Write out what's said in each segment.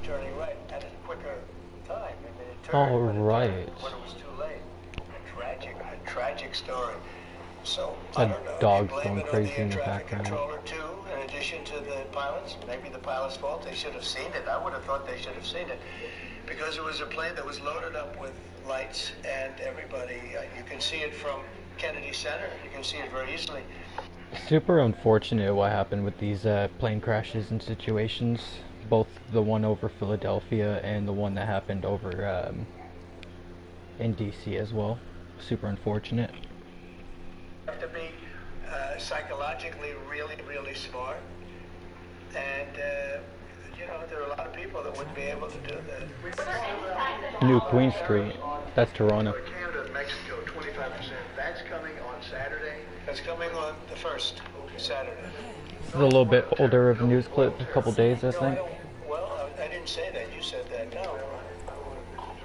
turning right at a quicker time. I mean, it Oh, turned right. when it was too late. A tragic story. So, I That don't know. dog's Do you blame going it on the crazy air in the traffic background. controller too, in addition to the pilots? Maybe the pilot's fault. They should have seen it. I would have thought they should have seen it. Because it was a plane that was loaded up with lights and everybody. You can see it from Kennedy Center. You can see it very easily. Super unfortunate what happened with these plane crashes and situations. Both the one over Philadelphia and the one that happened over in DC as well. Super unfortunate. You have to be psychologically really, really smart. And, you know, there are a lot of people that wouldn't be able to do that. New Queen Street. That's Toronto. Canada and Mexico, 25%. That's coming on Saturday. That's coming on the 1st, Saturday. This is a little bit older of a news clip, a couple days, I think. Well, I didn't say that. You said that. No.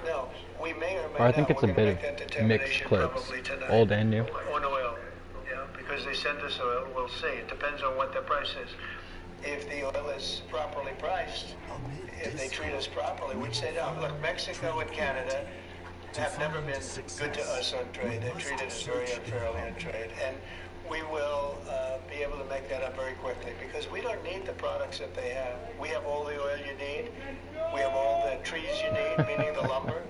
No. We may or may Or I think not. it's a We're gonna bit make that of mixed determination clips, probably tonight. old and new. On oil. Yeah, because they send us oil. We'll see. It depends on what the price is. If the oil is properly priced, if they treat us properly, which they don't. Look, Mexico and Canada have never been good to us on trade. They've treated us very unfairly on trade. And we will be able to make that up very quickly because we don't need the products that they have. We have all the oil you need. We have all the trees you need, meaning the lumber.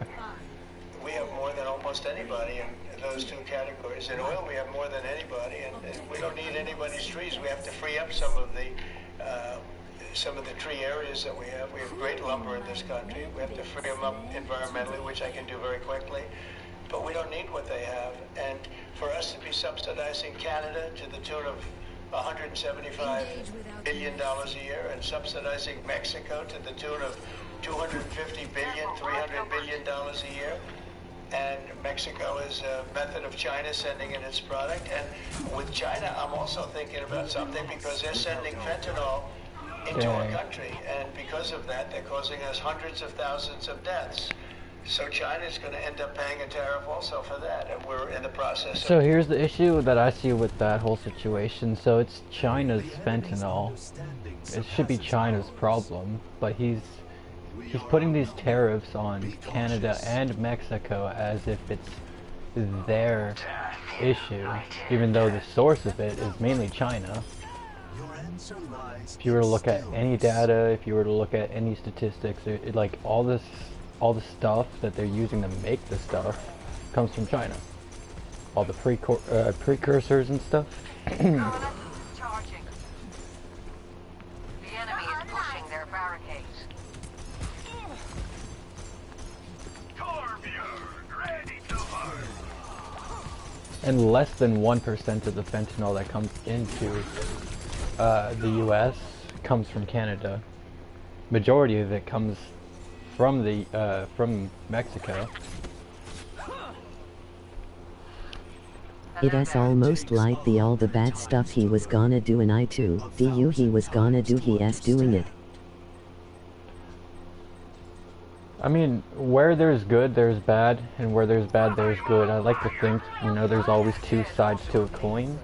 We have more than almost anybody in those two categories. In oil, we have more than anybody, and we don't need anybody's trees. We have to free up some of the tree areas that we have. We have great lumber in this country. We have to free them up environmentally, which I can do very quickly. But we don't need what they have. And for us to be subsidizing Canada to the tune of $175 billion a year and subsidizing Mexico to the tune of $250 billion, $300 billion a year. And Mexico is a method of China sending in its product. And with China, I'm also thinking about something because they're sending fentanyl into our country. And because of that, they're causing us hundreds of thousands of deaths. So China is going to end up paying a tariff also for that, and we're in the process. So here's the issue that I see with that whole situation. So it's China's fentanyl. It should be China's problem, but he's putting these tariffs on Canada and Mexico as if it's their issue, even though the source of it is mainly China. If you were to look at any data, if you were to look at any statistics, like all the stuff that they're using to make the stuff comes from China. All the precursors and stuff. Charging. The enemy is pushing their barricades. And less than 1% of the fentanyl that comes into the U.S. comes from Canada. Majority of it comes from Mexico. It is almost like all the bad stuff he was gonna do in I2. He was gonna do, he is doing it. I mean, where there's good, there's bad, and where there's bad, there's good. I like to think, you know, there's always two sides to a coin,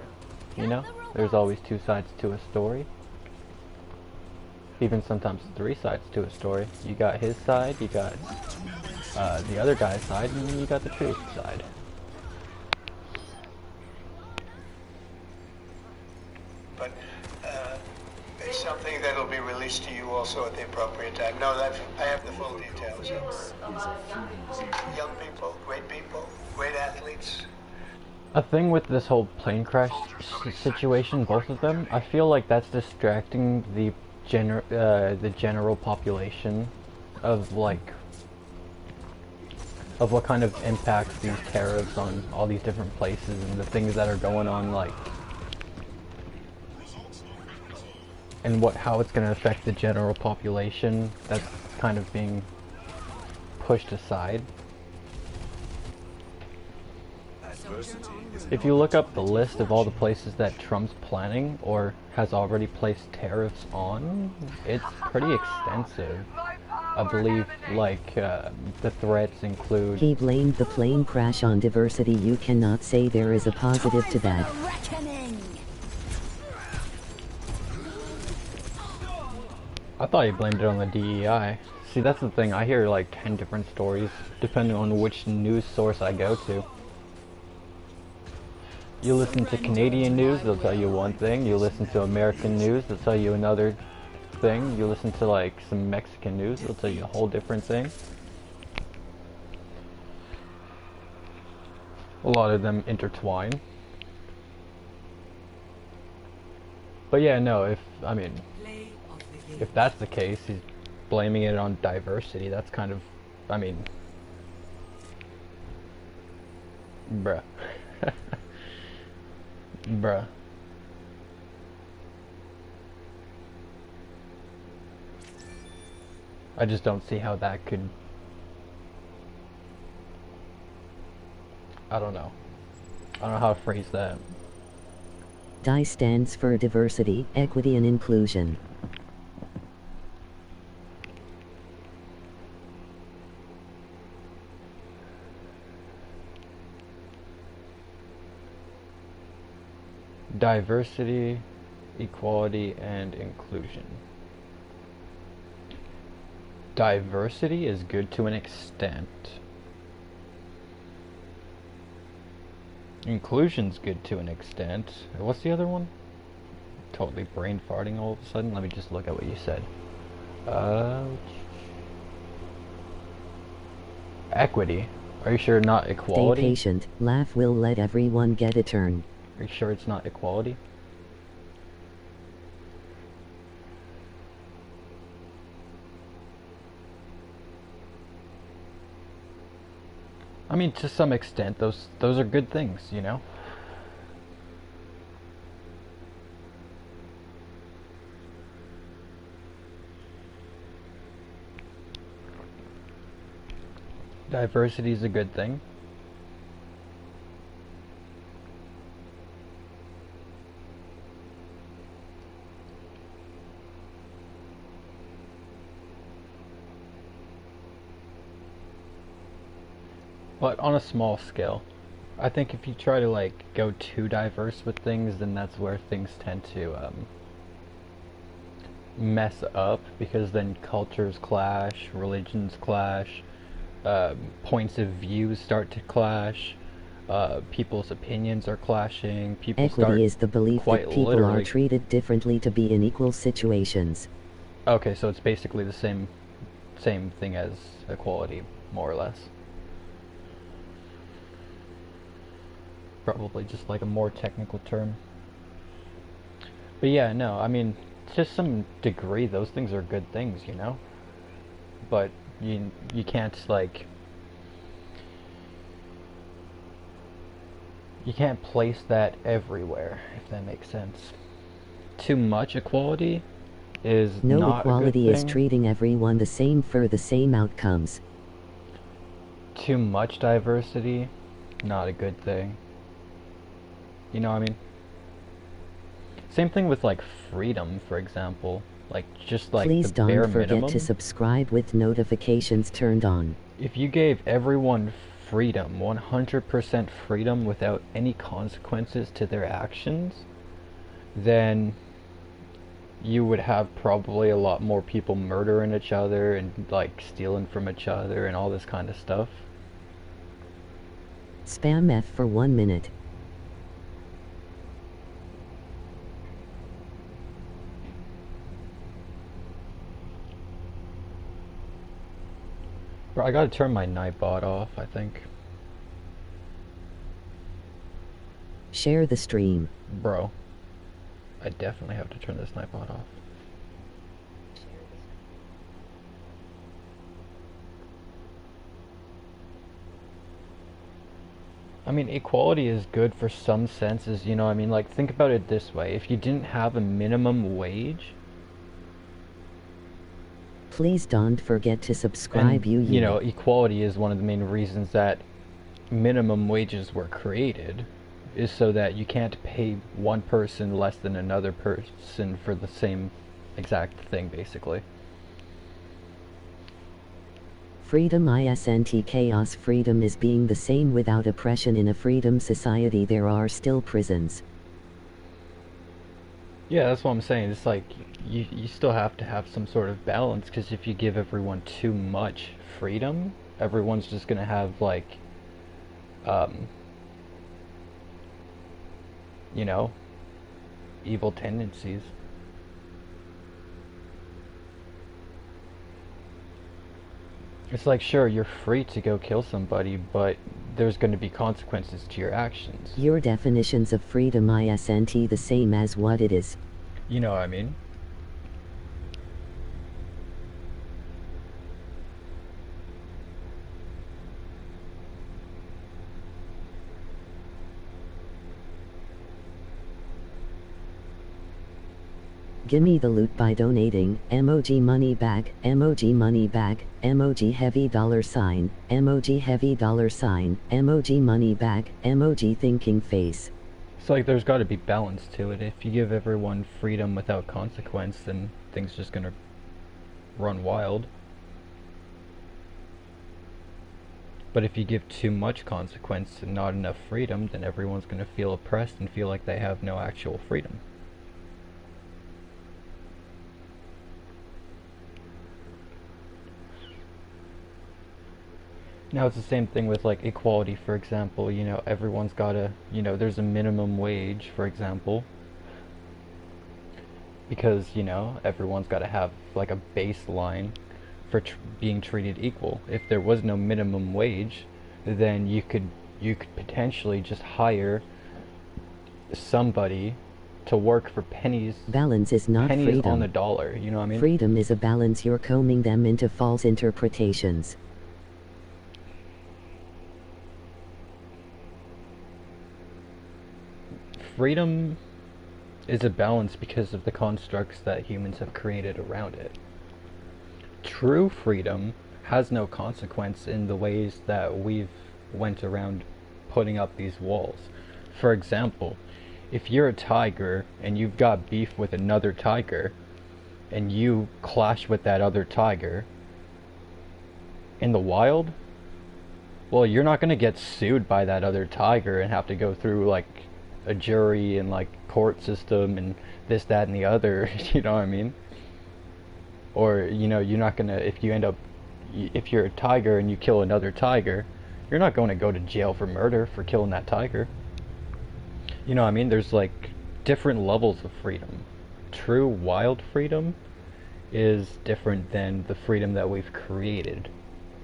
you know? There's always two sides to a story. Even sometimes three sides to a story. You got his side, you got the other guy's side, and then you got the truth side. But it's something that will be released to you also at the appropriate time. No, I have the full details. Young people, great athletes. A thing with this whole plane crash situation, both of them, I feel like that's distracting the general population of what kind of impacts these tariffs on all these different places and the things that are going on, like, and how it's going to affect the general population. That's kind of being pushed aside. If you look up the list of all the places that Trump's planning or has already placed tariffs on, it's pretty extensive. I believe, like, the threats include... He blamed the plane crash on diversity. You cannot say there is a positive to that. I thought he blamed it on the DEI. See, that's the thing. I hear like 10 different stories depending on which news source I go to. You listen to Canadian news, they'll tell you one thing. You listen to American news, they'll tell you another thing. You listen to like some Mexican news, they'll tell you a whole different thing. A lot of them intertwine. But yeah, no, if that's the case, he's blaming it on diversity. That's kind of, bruh. Bruh. I just don't see how that could... I don't know. I don't know how to phrase that. DIE stands for diversity, equity and inclusion. Diversity, equality, and inclusion. Diversity is good to an extent. Inclusion's good to an extent. What's the other one? Totally brain farting all of a sudden. Let me just look at what you said. Equity. Are you sure not equality? Stay patient. Laugh will let everyone get a turn. Are you sure it's not equality? I mean, to some extent, those are good things, you know? Diversity is a good thing. But on a small scale. I think if you try to like go too diverse with things, then that's where things tend to mess up, because then cultures clash, religions clash, points of view start to clash, people's opinions are clashing, people Equity is the belief that people literally... are treated differently to be in equal situations. Okay, so it's basically the same thing as equality, more or less. Probably just like a more technical term. But yeah, no, I mean, to some degree, those things are good things, you know? But you can't, like... You can't place that everywhere, if that makes sense. Too much equality is no not equality a good is thing. treating everyone the same for the same outcomes. Too much diversity, not a good thing. You know what I mean? Same thing with like freedom, for example. Like just like Please the bare don't forget minimum. to subscribe with notifications turned on. If you gave everyone freedom, 100% freedom without any consequences to their actions, then you would have probably a lot more people murdering each other and like stealing from each other and all this kind of stuff. Spam F for 1 minute. Bro, I gotta turn my Nightbot off, I think. Share the stream. Bro, I definitely have to turn this Nightbot off. I mean, equality is good for some senses, you know what I mean? Like, think about it this way. If you didn't have a minimum wage... Please don't forget to subscribe, and, you know, equality is one of the main reasons that minimum wages were created, is so that you can't pay one person less than another person for the same exact thing, basically. Freedom isn't chaos. Freedom is being the same without oppression. In a freedom society there are still prisons. Yeah, that's what I'm saying. It's like you still have to have some sort of balance, because if you give everyone too much freedom, everyone's just gonna have like, um, you know, evil tendencies. It's like, sure, you're free to go kill somebody, but there's going to be consequences to your actions. Your definitions of freedom isn't the same as what it is. You know what I mean? Gimme the loot by donating, emoji money back, emoji money back, emoji heavy $sign, emoji heavy $sign, emoji money back, emoji thinking face. It's like there's got to be balance to it. If you give everyone freedom without consequence, then things just gonna run wild. But if you give too much consequence and not enough freedom, then everyone's gonna feel oppressed and feel like they have no actual freedom. Now it's the same thing with like equality, for example. You know, everyone's gotta, there's a minimum wage, for example, because, everyone's gotta have like a baseline for being treated equal. If there was no minimum wage, then you could potentially just hire somebody to work for pennies. Balance is not pennies freedom. On the dollar, you know what I mean? Freedom is a balance. You're combing them into false interpretations. Freedom is a balance because of the constructs that humans have created around it. True freedom has no consequence in the ways that we've went around putting up these walls. For example, if you're a tiger and you've got beef with another tiger and you clash with that other tiger in the wild, well, you're not going to get sued by that other tiger and have to go through like a jury and like court system and this, that, and the other. You know what I mean? Or, you're not gonna, if you're a tiger and you kill another tiger, you're not going to go to jail for murder for killing that tiger. You know what I mean? There's like different levels of freedom. True wild freedom is different than the freedom that we've created,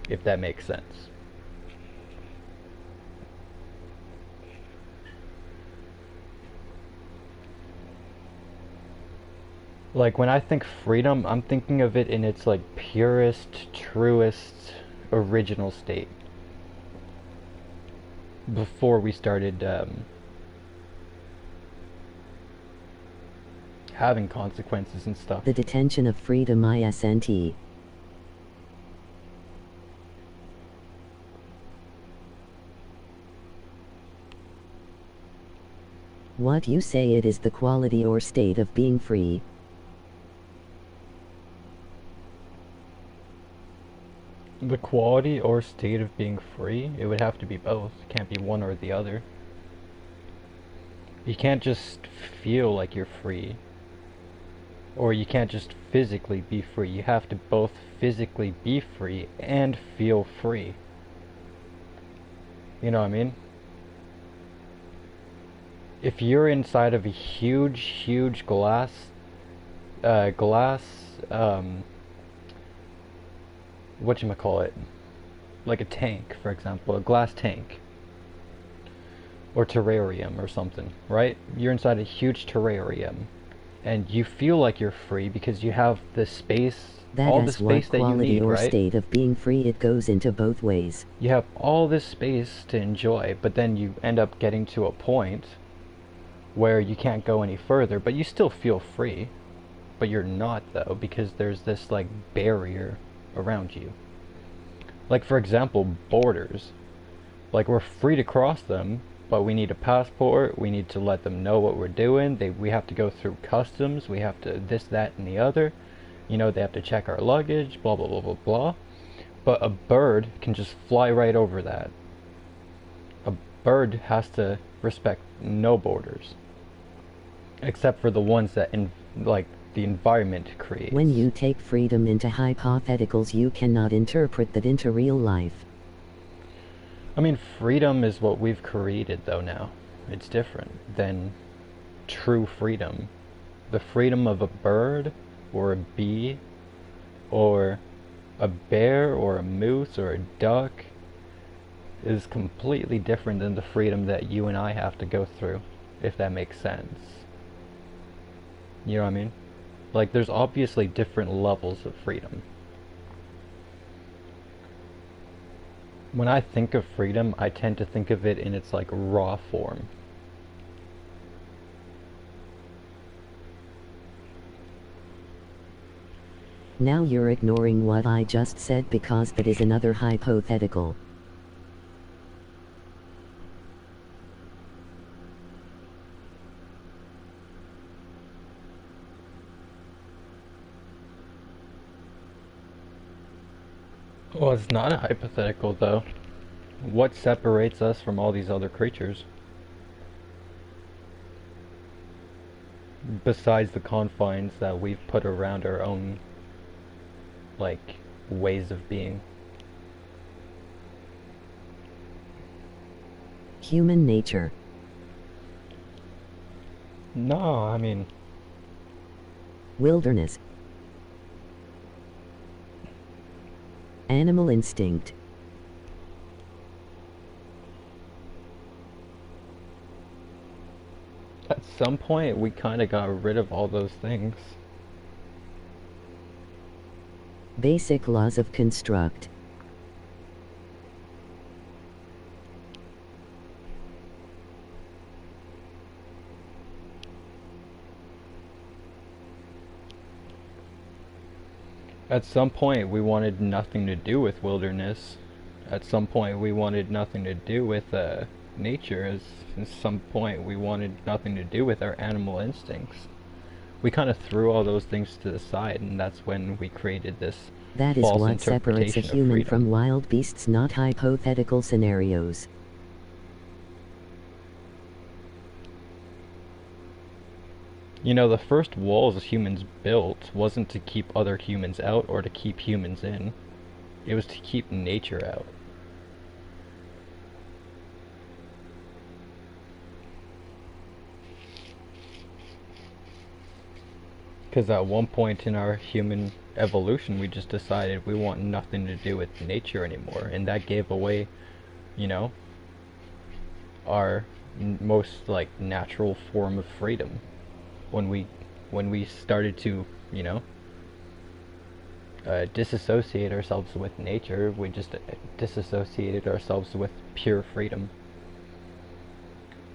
if that makes sense. Like, when I think freedom, I'm thinking of it in its like purest, truest, original state. Before we started having consequences and stuff. The detention of freedom isn't. What you say it is the quality or state of being free. The quality or state of being free? It would have to be both. It can't be one or the other. You can't just feel like you're free. Or you can't just physically be free. You have to both physically be free and feel free. You know what I mean? If you're inside of a huge glass, whatchamacallit, like a tank, for example, a glass tank, or terrarium or something, right? You're inside a huge terrarium, and you feel like you're free because you have the space, all the space that you need, or right? State of being free, it goes into both ways. You have all this space to enjoy, but then you end up getting to a point where you can't go any further, but you still feel free. But you're not, though, because there's this like barrier around you. Like, for example, borders. Like, we're free to cross them, but we need a passport, we need to let them know what we're doing, we have to go through customs, we have to this, that, and the other. They have to check our luggage, blah, blah, blah, blah, blah. But a bird can just fly right over that. A bird has to respect no borders. except for the ones that like the environment creates. When you take freedom into hypotheticals, you cannot interpret that into real life. I mean, freedom is what we've created, though. Now it's different than true freedom. The freedom of a bird or a bee or a bear or a moose or a duck is completely different than the freedom that you and I have to go through, if that makes sense. You know what I mean? Like, there's obviously different levels of freedom. When I think of freedom, I tend to think of it in its like raw form. Now you're ignoring what I just said because that is another hypothetical. Well, it's not a hypothetical, though. What separates us from all these other creatures? Besides the confines that we've put around our own, like, ways of being. Human nature. No, I mean... Wilderness. Animal instinct. At some point, we kind of got rid of all those things. Basic laws of construct. At some point, we wanted nothing to do with wilderness. At some point, we wanted nothing to do with nature. At some point, we wanted nothing to do with our animal instincts. We kind of threw all those things to the side, and that's when we created this That is false what separates a interpretation of human freedom. from wild beasts, not hypothetical scenarios. You know, the first walls humans built wasn't to keep other humans out or to keep humans in. It was to keep nature out. Because at one point in our human evolution, we just decided we want nothing to do with nature anymore. And that gave away, you know, our most, like, natural form of freedom. When we started to, you know, disassociate ourselves with nature, we just disassociated ourselves with pure freedom.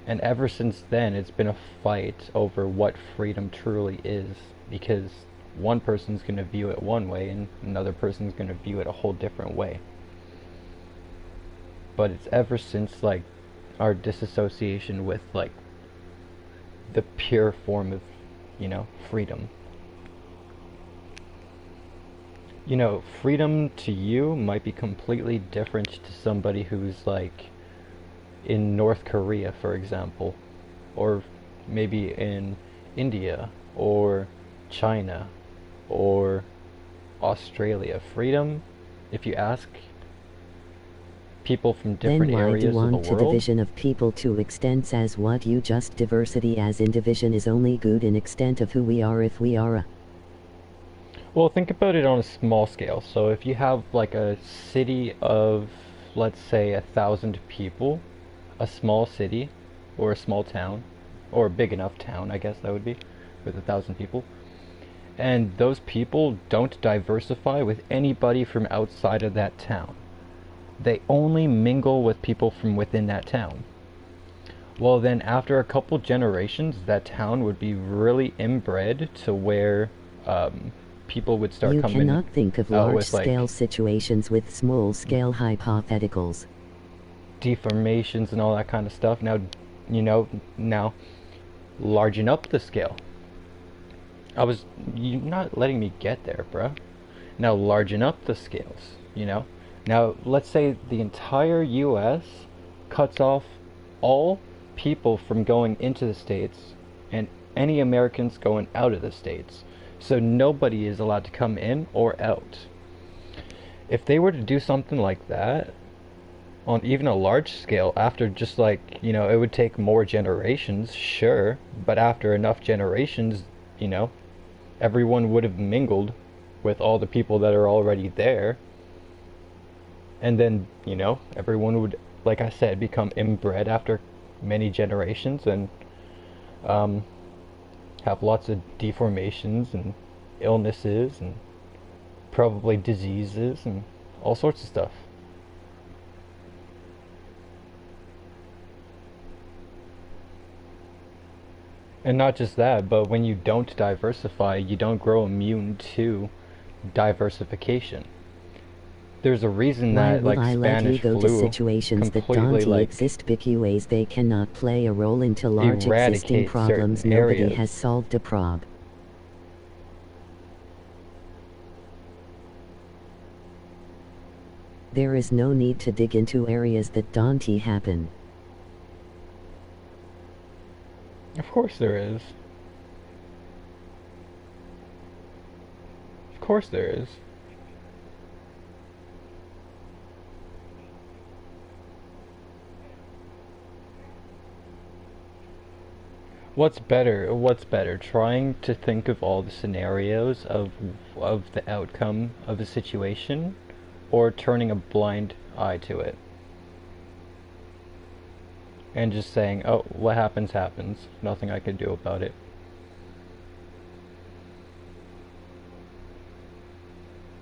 And ever since then, it's been a fight over what freedom truly is, because one person's going to view it one way and another person's going to view it a whole different way. But it's ever since, like, our disassociation with, like, the pure form of, you know, freedom. You know, freedom to you might be completely different to somebody who's, like, in North Korea, for example, or maybe in India, or China, or Australia. Freedom, if you ask people from different Then why areas do of the want to world, division of people to extents as what you just diversity as in division is only good in extent of who we are if we are a... well, think about it on a small scale. So if you have like a city of, let's say, 1,000 people, a small city, or a small town, or a big enough town, I guess that would be, with 1,000 people, and those people don't diversify with anybody from outside of that town. They only mingle with people from within that town. Well, then after a couple generations, that town would be really inbred to where people would start You coming cannot think of out with, large-scale like, situations with small-scale hypotheticals. deformations and all that kind of stuff. Now, you know, now largen up the scale. You're not letting me get there, bruh. Now largen up the scales, you know. Now, let's say the entire U.S. cuts off all people from going into the States and any Americans going out of the States. So nobody is allowed to come in or out. If they were to do something like that, on even a large scale, after just like, you know, it would take more generations, sure, but after enough generations, you know, everyone would have mingled with all the people that are already there. And then, you know, everyone would, like I said, become inbred after many generations and have lots of deformations and illnesses and probably diseases and all sorts of stuff. And not just that, but when you don't diversify, you don't grow immune to diversification. There's a reason that like I let you Spanish go to flu situations that completely don't like exist because ways they cannot play a role into large existing eradicate problems certain nobody areas. has solved a prob. There is no need to dig into areas that don't happen. Of course there is. Of course there is. What's better? What's better? Trying to think of all the scenarios of the outcome of a situation, or turning a blind eye to it and just saying, "Oh, what happens happens. Nothing I can do about it."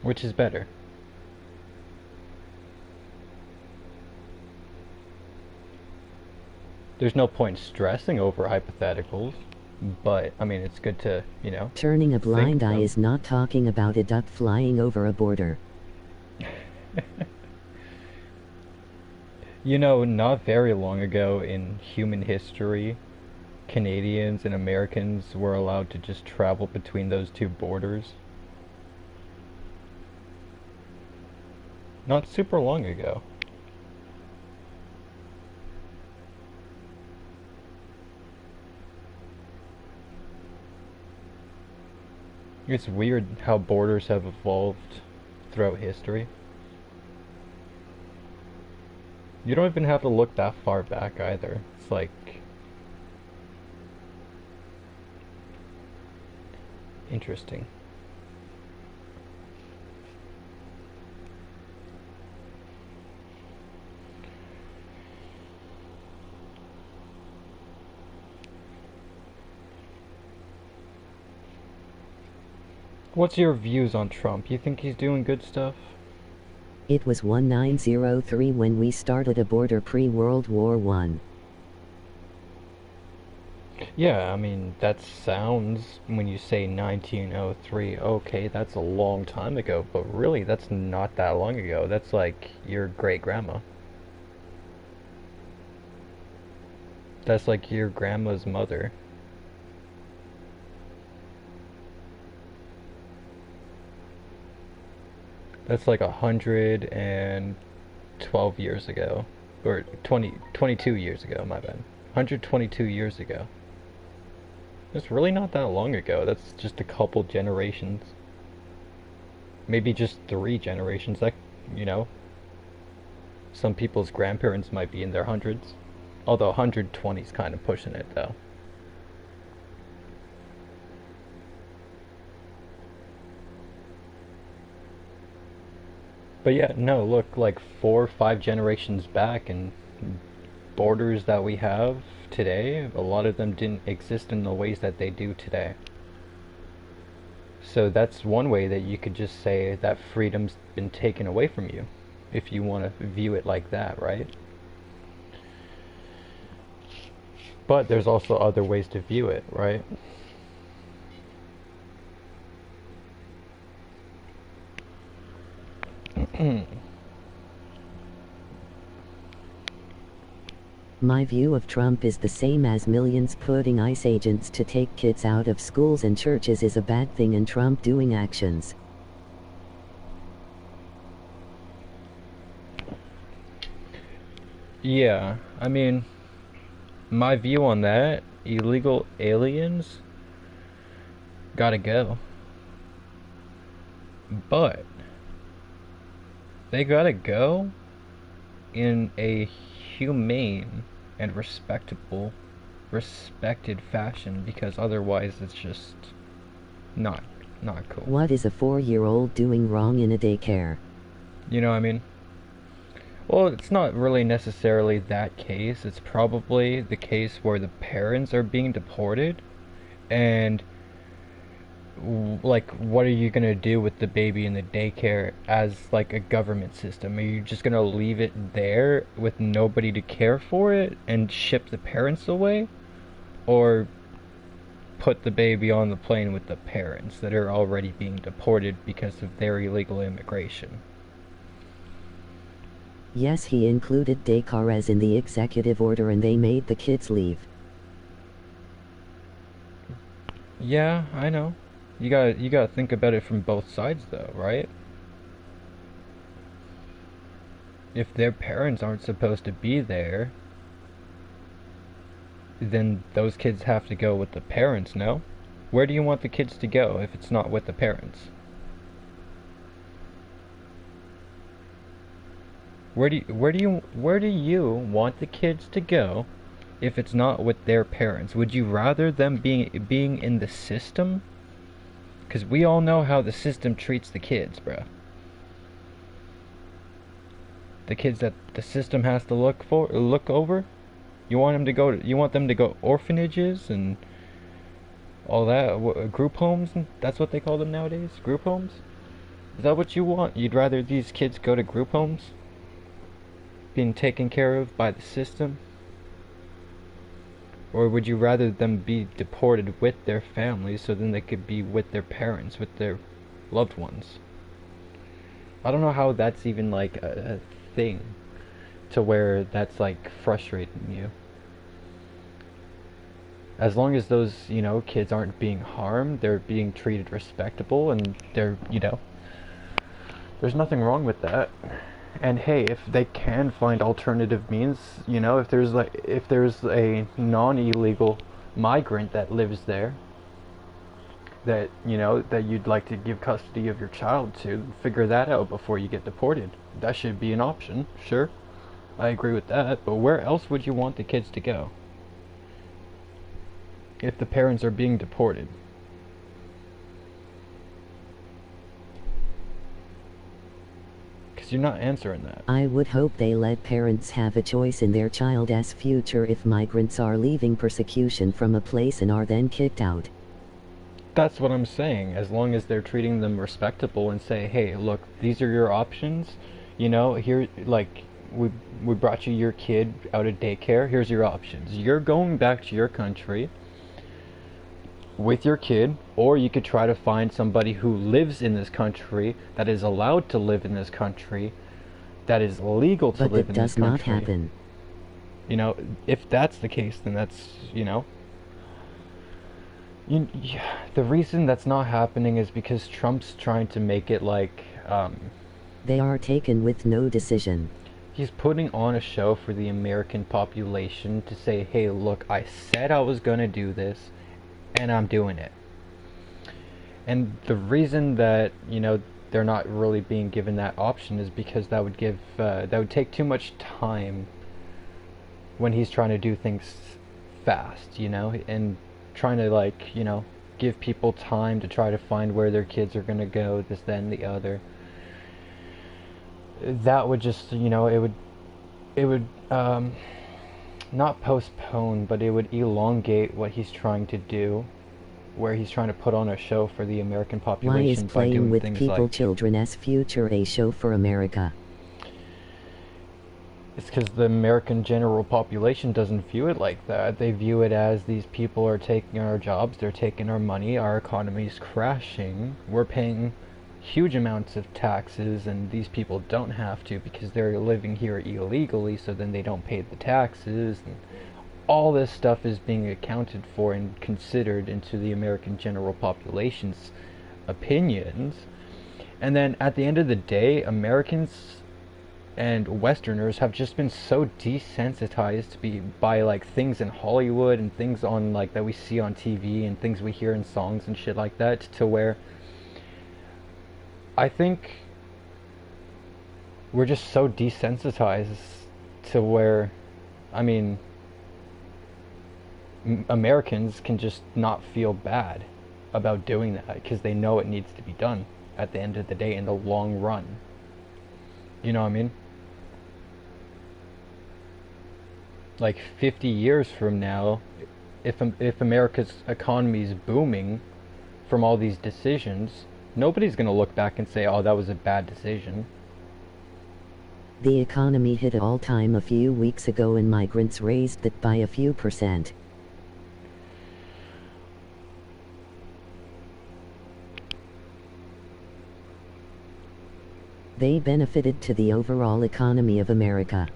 Which is better? There's no point stressing over hypotheticals, but I mean, it's good to, you know. Turning a blind eye is not talking about a duck flying over a border. You know, not very long ago in human history, Canadians and Americans were allowed to just travel between those two borders. Not super long ago. It's weird how borders have evolved throughout history. You don't even have to look that far back either. It's like interesting. What's your views on Trump? You think he's doing good stuff? It was 1903 when we started a border pre-World War I. Yeah, I mean, that sounds, when you say 1903, okay, that's a long time ago, but really, that's not that long ago. That's like your great-grandma. That's like your grandma's mother. That's like 112 years ago. Or 22 years ago, my bad. 122 years ago. That's really not that long ago. That's just a couple generations. Maybe just 3 generations. That, you know, some people's grandparents might be in their hundreds. Although 120 is kind of pushing it, though. But yeah, no, look, like 4 or 5 generations back, and borders that we have today, a lot of them didn't exist in the ways that they do today. So that's one way that you could just say that freedom's been taken away from you, if you want to view it like that, right? But there's also other ways to view it, right? My view of Trump is the same as millions putting ICE agents to take kids out of schools and churches is a bad thing, and Trump doing actions. Yeah, I mean, my view on that illegal aliens gotta go. But they gotta go in a humane and respected fashion, because otherwise it's just not cool. What is a 4-year-old doing wrong in a daycare? You know what I mean? Well, it's not really necessarily that case. It's probably the case where the parents are being deported, and like, what are you gonna do with the baby in the daycare as like a government system? Are you just gonna leave it there with nobody to care for it and ship the parents away, or put the baby on the plane with the parents that are already being deported because of their illegal immigration? Yes, he included daycare as in the executive order and they made the kids leave. Yeah, I know. You gotta think about it from both sides though, right? If their parents aren't supposed to be there, then those kids have to go with the parents, no? Where do you want the kids to go if it's not with the parents? Where do you want the kids to go if it's not with their parents? Would you rather them being in the system? Because we all know how the system treats the kids, bruh. The kids that the system has to look over. You want them to go orphanages and all that, group homes. That's what they call them nowadays, group homes. Is that what you want? You'd rather these kids go to group homes, being taken care of by the system? Or would you rather them be deported with their families so then they could be with their parents, with their loved ones? I don't know how that's even like a thing to where that's like frustrating you. As long as those, kids aren't being harmed, they're being treated respectable, and they're, there's nothing wrong with that. And hey, if they can find alternative means, if there's a non-illegal migrant that lives there, that that you'd like to give custody of your child to, figure that out before you get deported. That should be an option, sure. I agree with that, but where else would you want the kids to go if the parents are being deported? You're not answering that. I would hope they let parents have a choice in their child's future if migrants are leaving persecution from a place and are then kicked out. That's what I'm saying. As long as they're treating them respectable and say, hey, look, these are your options. Here, like, we brought you your kid out of daycare. Here's your options. You're going back to your country with your kid, or you could try to find somebody who lives in this country, that is allowed to live in this country, that is legal to live in this country. But it does not happen. If that's the case, then that's, the reason that's not happening is because Trump's trying to make it like, they are taken with no decision. He's putting on a show for the American population to say, hey, look, I said I was gonna do this, and I'm doing it. And the reason that, they're not really being given that option is because that would take too much time when he's trying to do things fast, and trying to give people time to try to find where their kids are going to go, this, then, the other. That would just, it would not postpone, but it would elongate what he's trying to do, where he's trying to put on a show for the American population. Why is playing with people, children's future a show for America? It's because the American general population doesn't view it like that. They view it as these people are taking our jobs, they're taking our money, our economy's crashing, we're paying huge amounts of taxes, and these people don't have to because they're living here illegally, so then they don't pay the taxes, and all this stuff is being accounted for and considered into the American general population's opinions. And then at the end of the day, Americans and Westerners have just been so desensitized by like things in Hollywood and things on like that we see on TV and things we hear in songs and shit like that, to where I think we're just so desensitized to where, I mean, Americans can just not feel bad about doing that because they know it needs to be done at the end of the day in the long run. You know what I mean? Like 50 years from now, if America's economy is booming from all these decisions, nobody's going to look back and say, oh, that was a bad decision. The economy hit all-time a few weeks ago and migrants raised it by a few percent. They benefited to the overall economy of America.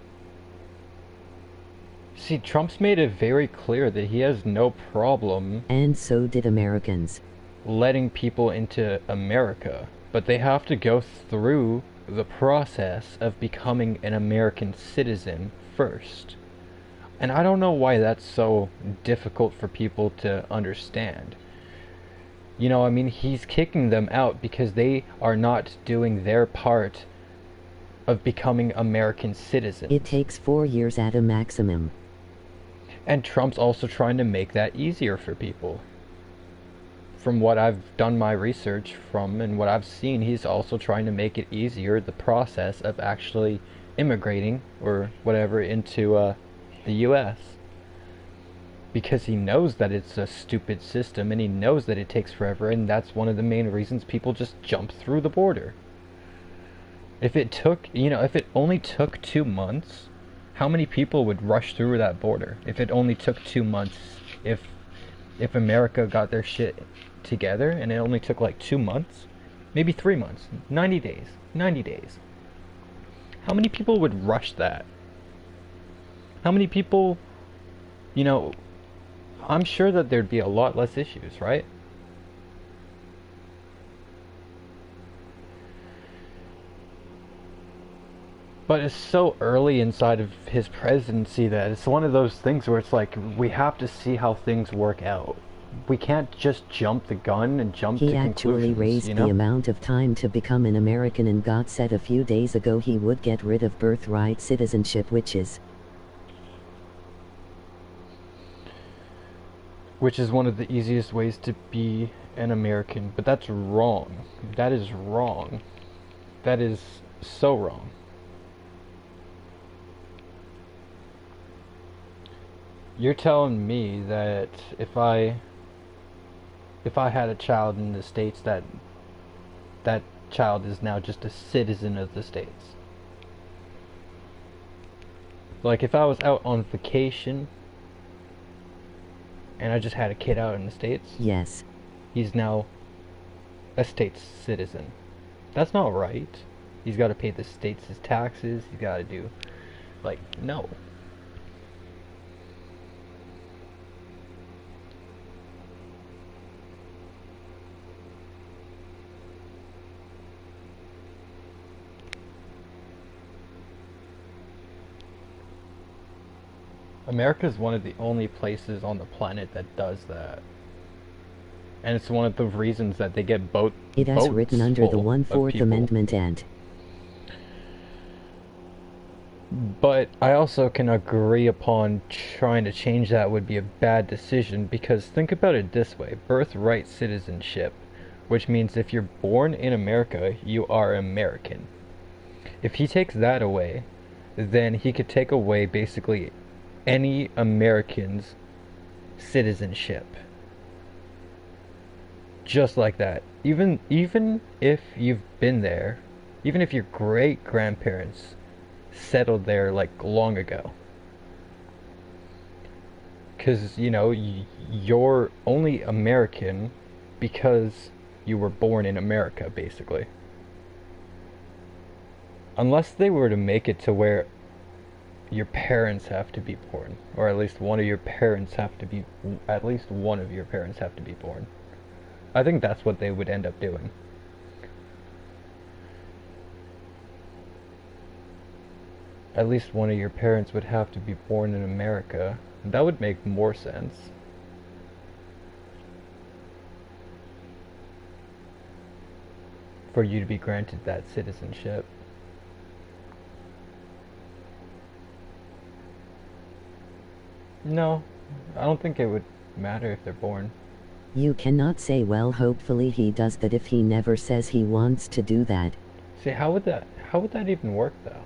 See, Trump's made it very clear that he has no problem, and so did Americans, letting people into America, but they have to go through the process of becoming an American citizen first. And I don't know why that's so difficult for people to understand. You know, I mean, he's kicking them out because they are not doing their part of becoming American citizens. It takes 4 years at a maximum. And Trump's also trying to make that easier for people. From what I've done my research from and what I've seen, he's also trying to make it easier, the process of actually immigrating or whatever into the US. Because he knows that it's a stupid system and he knows that it takes forever, and that's one of the main reasons people just jump through the border. If it took, if it only took 2 months, how many people would rush through that border? If it only took 2 months, if America got their shit together and it only took like 2 months, maybe 3 months, 90 days. How many people would rush that? How many people, I'm sure that there'd be a lot less issues, right? But it's so early inside of his presidency that it's one of those things where it's like, we have to see how things work out. We can't just jump the gun and jump to conclusions. He actually raised the amount of time to become an American, and God said a few days ago he would get rid of birthright citizenship, which is one of the easiest ways to be an American. But that's wrong. That is wrong. That is so wrong. You're telling me that if I had a child in the States, that child is now just a citizen of the States? Like, if I was out on vacation and I just had a kid out in the States? Yes. He's now a States citizen. That's not right. He's got to pay the States his taxes. He's got to do, no. America is one of the only places on the planet that does that. And it's one of the reasons that they get boats. It is written under the 1/4 Amendment and... But I also can agree upon trying to change that would be a bad decision, because think about it this way. Birthright citizenship, which means if you're born in America, you are American. If he takes that away, then he could take away basically any American's citizenship. Just like that. Even if you've been there, even if your great-grandparents settled there long ago. Because, you're only American because you were born in America, basically. Unless they were to make it to where your parents have to be born, or at least one of your parents have to be born. I think that's what they would end up doing. at least one of your parents would have to be born in America. That would make more sense. For you to be granted that citizenship. No, I don't think it would matter if they're born. You cannot say, well, hopefully he does that if he never says he wants to do that. See, how would that even work though?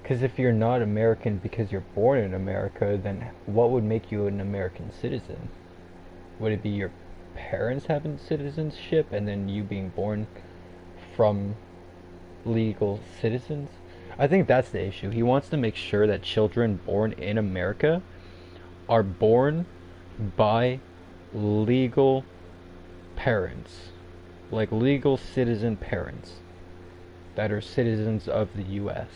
Because if you're not American because you're born in America, then what would make you an American citizen? Would it be your parents having citizenship and then you being born from legal citizens? I think that's the issue. He wants to make sure that children born in America are born by legal parents, like legal citizen parents that are citizens of the US.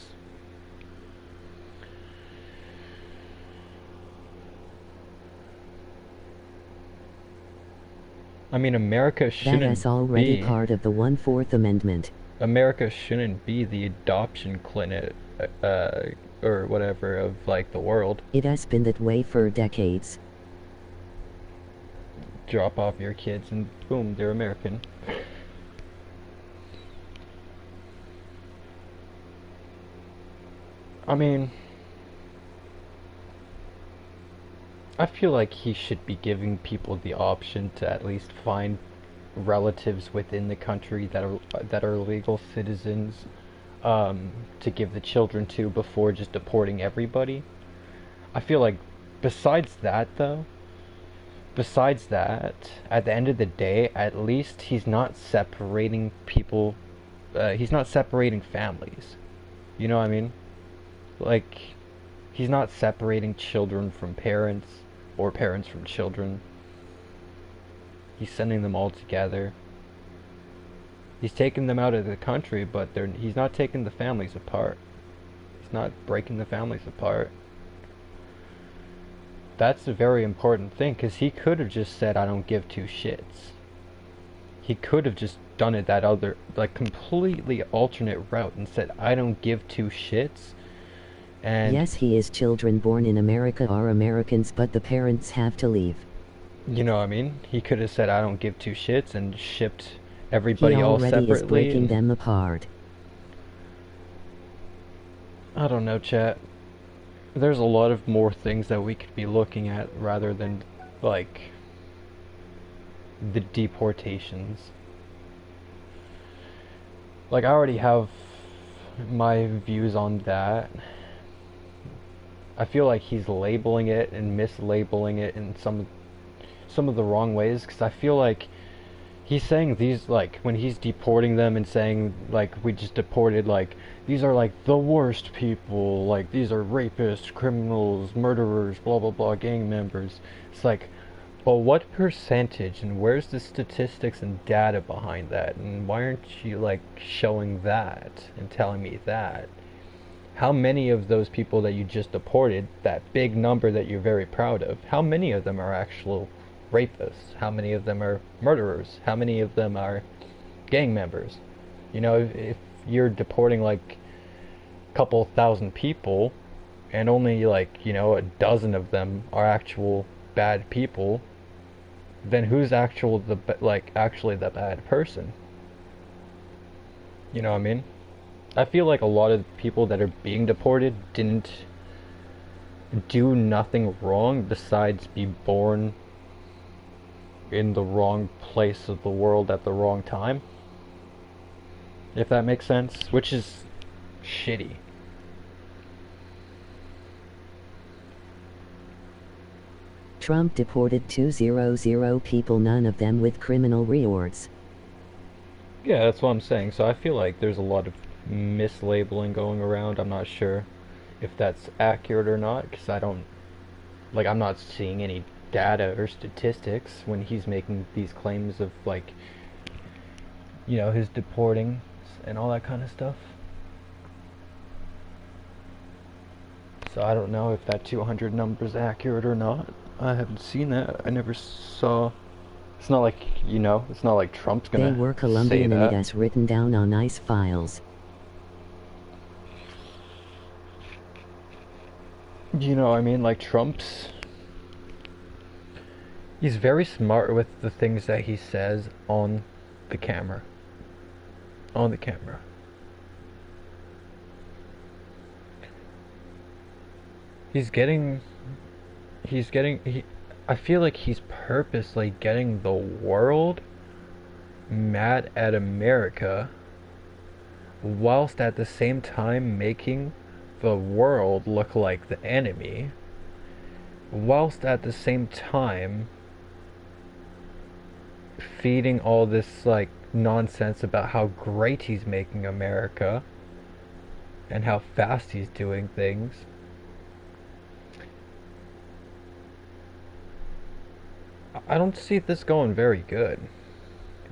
I mean, America shouldn't That is already be part of the 1/4 Amendment. America shouldn't be the adoption clinic, or whatever of like the world. It has been that way for decades. Drop off your kids and boom, they're American. I mean, I feel like he should be giving people the option to at least find relatives within the country that are legal citizens, to give the children to before just deporting everybody. I feel like besides that, at the end of the day, at least he's not separating people, he's not separating families. You know what I mean? Like, he's not separating children from parents, or parents from children. He's sending them all together. He's taking them out of the country, but he's not taking the families apart. He's not breaking the families apart. That's a very important thing, because he could have just said, I don't give two shits. He could have just done it that other, like, completely alternate route and said, I don't give two shits. And yes, he is children born in America are Americans, but the parents have to leave. You know what I mean? He could have said, I don't give two shits, and shipped everybody all separately. He already is breaking them apart. I don't know, chat. There's a lot of more things that we could be looking at rather than, like, the deportations. Like, I already have my views on that. I feel like he's labeling it and mislabeling it in some of the wrong ways, because I feel like he's saying these, like, when he's deporting them and saying, like, we just deported, like, these are, like, the worst people, like, these are rapists, criminals, murderers, blah, blah, blah, gang members. It's like, well, what percentage, and where's the statistics and data behind that, and why aren't you, like, showing that and telling me that? How many of those people that you just deported, that big number that you're very proud of, how many of them are actual rapists? How many of them are murderers? How many of them are gang members? You know, if you're deporting like a couple thousand people and only like, you know, a dozen of them are actual bad people, then who's actually the bad person? You know what I mean? I feel like a lot of people that are being deported didn't do nothing wrong besides be born in the wrong place of the world at the wrong time. If that makes sense, which is shitty. Trump deported 200 people, none of them with criminal records. Yeah, that's what I'm saying. So I feel like there's a lot of mislabeling going around. I'm not sure if that's accurate or not, because I'm not seeing any data or statistics when he's making these claims of, like, you know, his deporting and all that kind of stuff. So I don't know if that 200 number is accurate or not. I haven't seen that. I never saw. It's not like, you know, it's not like Trump's gonna They were Colombian say that. and it is written down on ICE files. You know what I mean? Like Trump's, he's very smart with the things that he says on the camera. On the camera. He's getting, I feel like he's purposely getting the world mad at America whilst at the same time making the world look like the enemy, whilst at the same time feeding all this like nonsense about how great he's making America and how fast he's doing things. I don't see this going very good.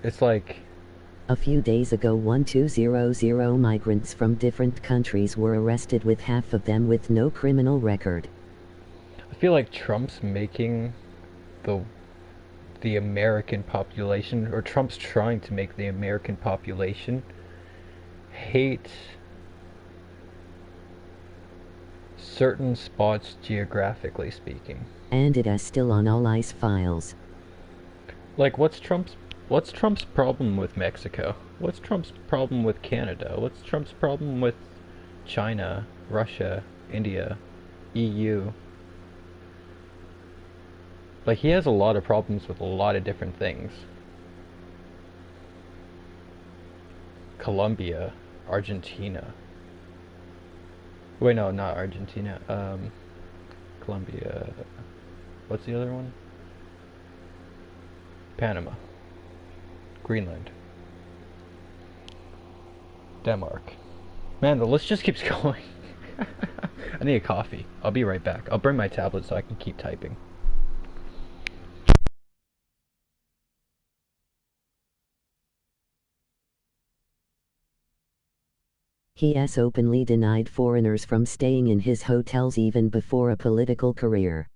It's like A few days ago 1200 migrants from different countries were arrested, with half of them with no criminal record. I feel like Trump's making the American population, or Trump's trying to make the American population hate certain spots geographically speaking. And it is still on all ICE files. Like what's Trump's problem with Mexico? What's Trump's problem with Canada? What's Trump's problem with China, Russia, India, EU? Like he has a lot of problems with a lot of different things. Colombia, Argentina. Wait, no, not Argentina. Colombia. What's the other one? Panama. Greenland. Denmark. Man, the list just keeps going. I need a coffee. I'll be right back. I'll bring my tablet so I can keep typing. He has openly denied foreigners from staying in his hotels even before a political career.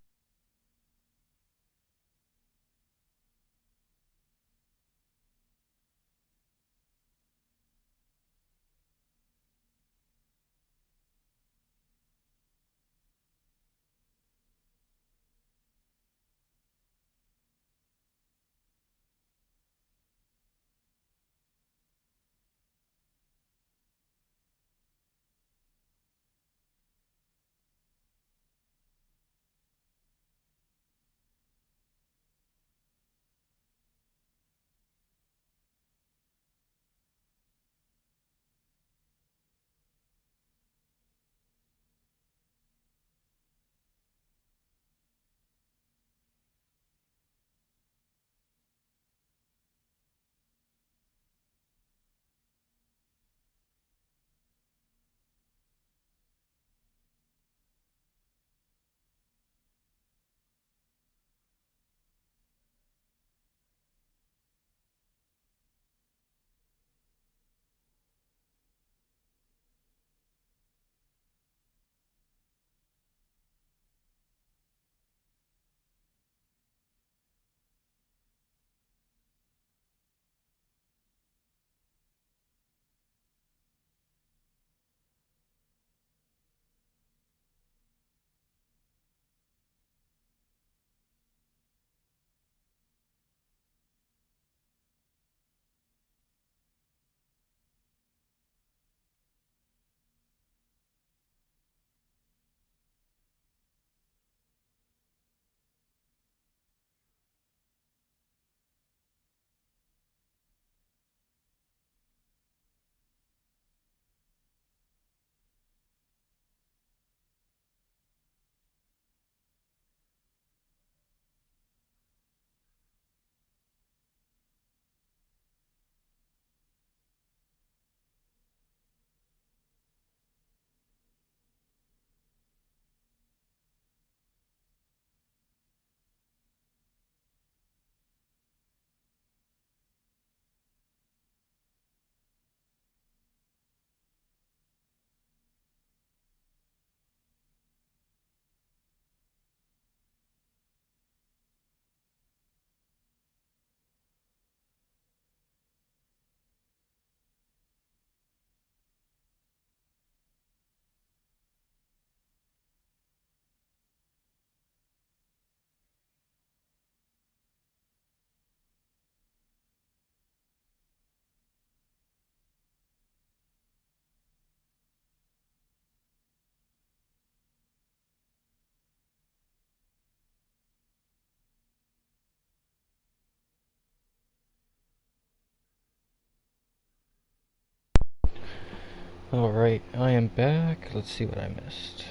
Alright, I am back. Let's see what I missed.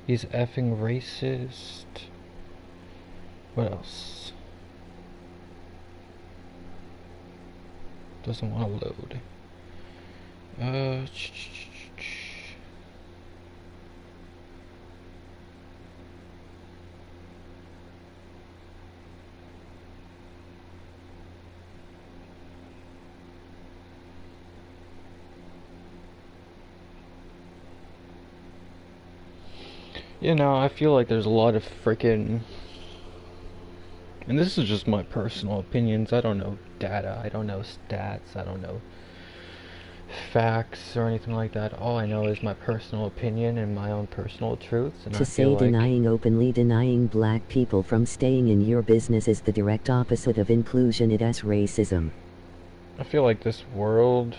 He's effing racist. What else? Doesn't want to load. You know, I feel like there's a lot of freaking, and this is just my personal opinions, I don't know data, I don't know stats, I don't know facts or anything like that. All I know is my personal opinion and my own personal truths. And to say openly denying black people from staying in your business is the direct opposite of inclusion. It is racism. I feel like this world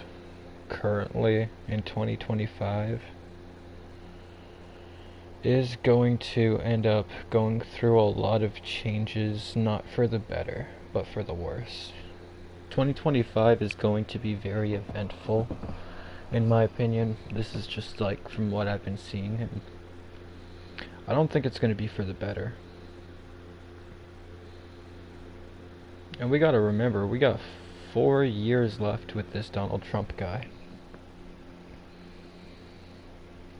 currently in 2025 is going to end up going through a lot of changes, not for the better, but for the worse. 2025 is going to be very eventful, in my opinion. This is just like from what I've been seeing, and I don't think it's going to be for the better. And we gotta remember, we got 4 years left with this Donald Trump guy.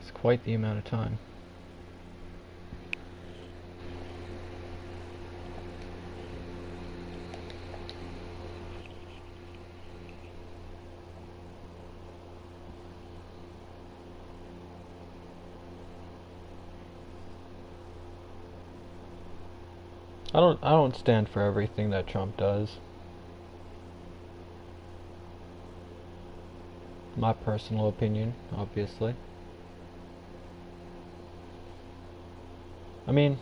It's quite the amount of time. I don't stand for everything that Trump does. My personal opinion, obviously. I mean,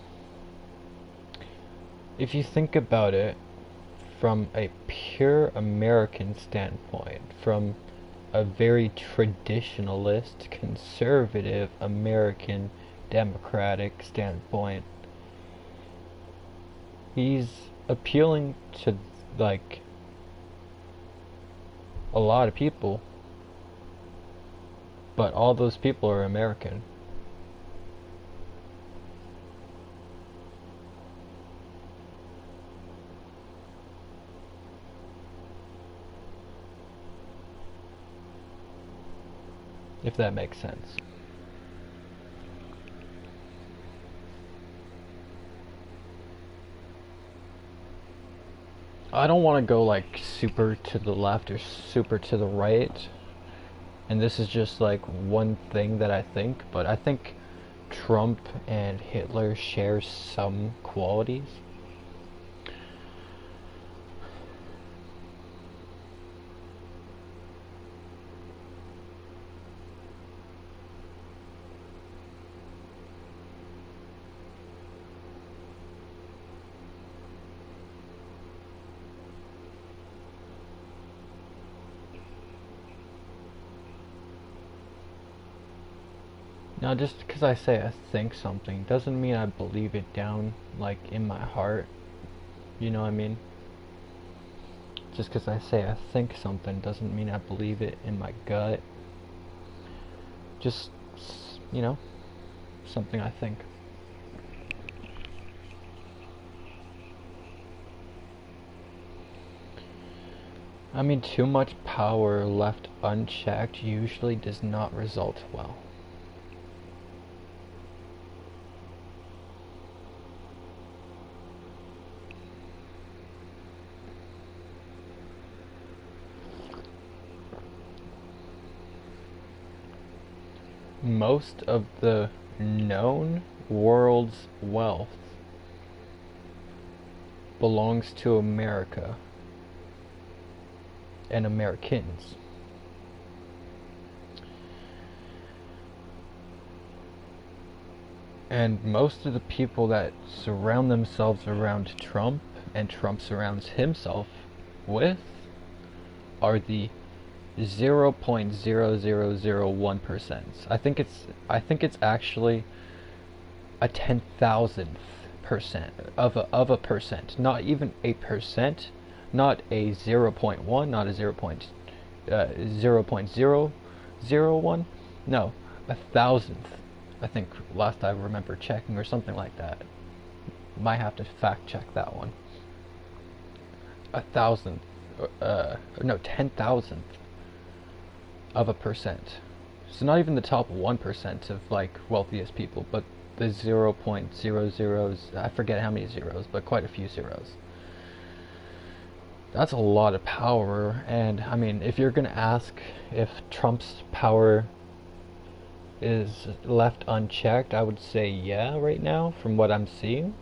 if you think about it from a pure American standpoint, from a very traditionalist, conservative American democratic standpoint, he's appealing to, like, a lot of people, but all those people are American. If that makes sense. I don't want to go like super to the left or super to the right, and this is just like one thing that I think, but I think Trump and Hitler share some qualities. Now, just because I say I think something doesn't mean I believe it down, like, in my heart. You know what I mean? Just because I say I think something doesn't mean I believe it in my gut. Just, you know, something I think. I mean, too much power left unchecked usually does not result well. Most of the known world's wealth belongs to America and Americans. And most of the people that surround themselves around Trump and Trump surrounds himself with are the 0.0001%. I think it's actually a 10,000% of a percent, not even a percent, not a 0.1, not a 0.2, 0.001? No, 1,000th. I think last I remember checking, or something like that. Might have to fact check that one. 1,000th, no, 10,000th of a percent. So not even the top 1% of like wealthiest people, but the 0.00s, I forget how many zeros, but quite a few zeros. That's a lot of power. And I mean, if you're gonna ask if Trump's power is left unchecked, I would say yeah right now from what I'm seeing.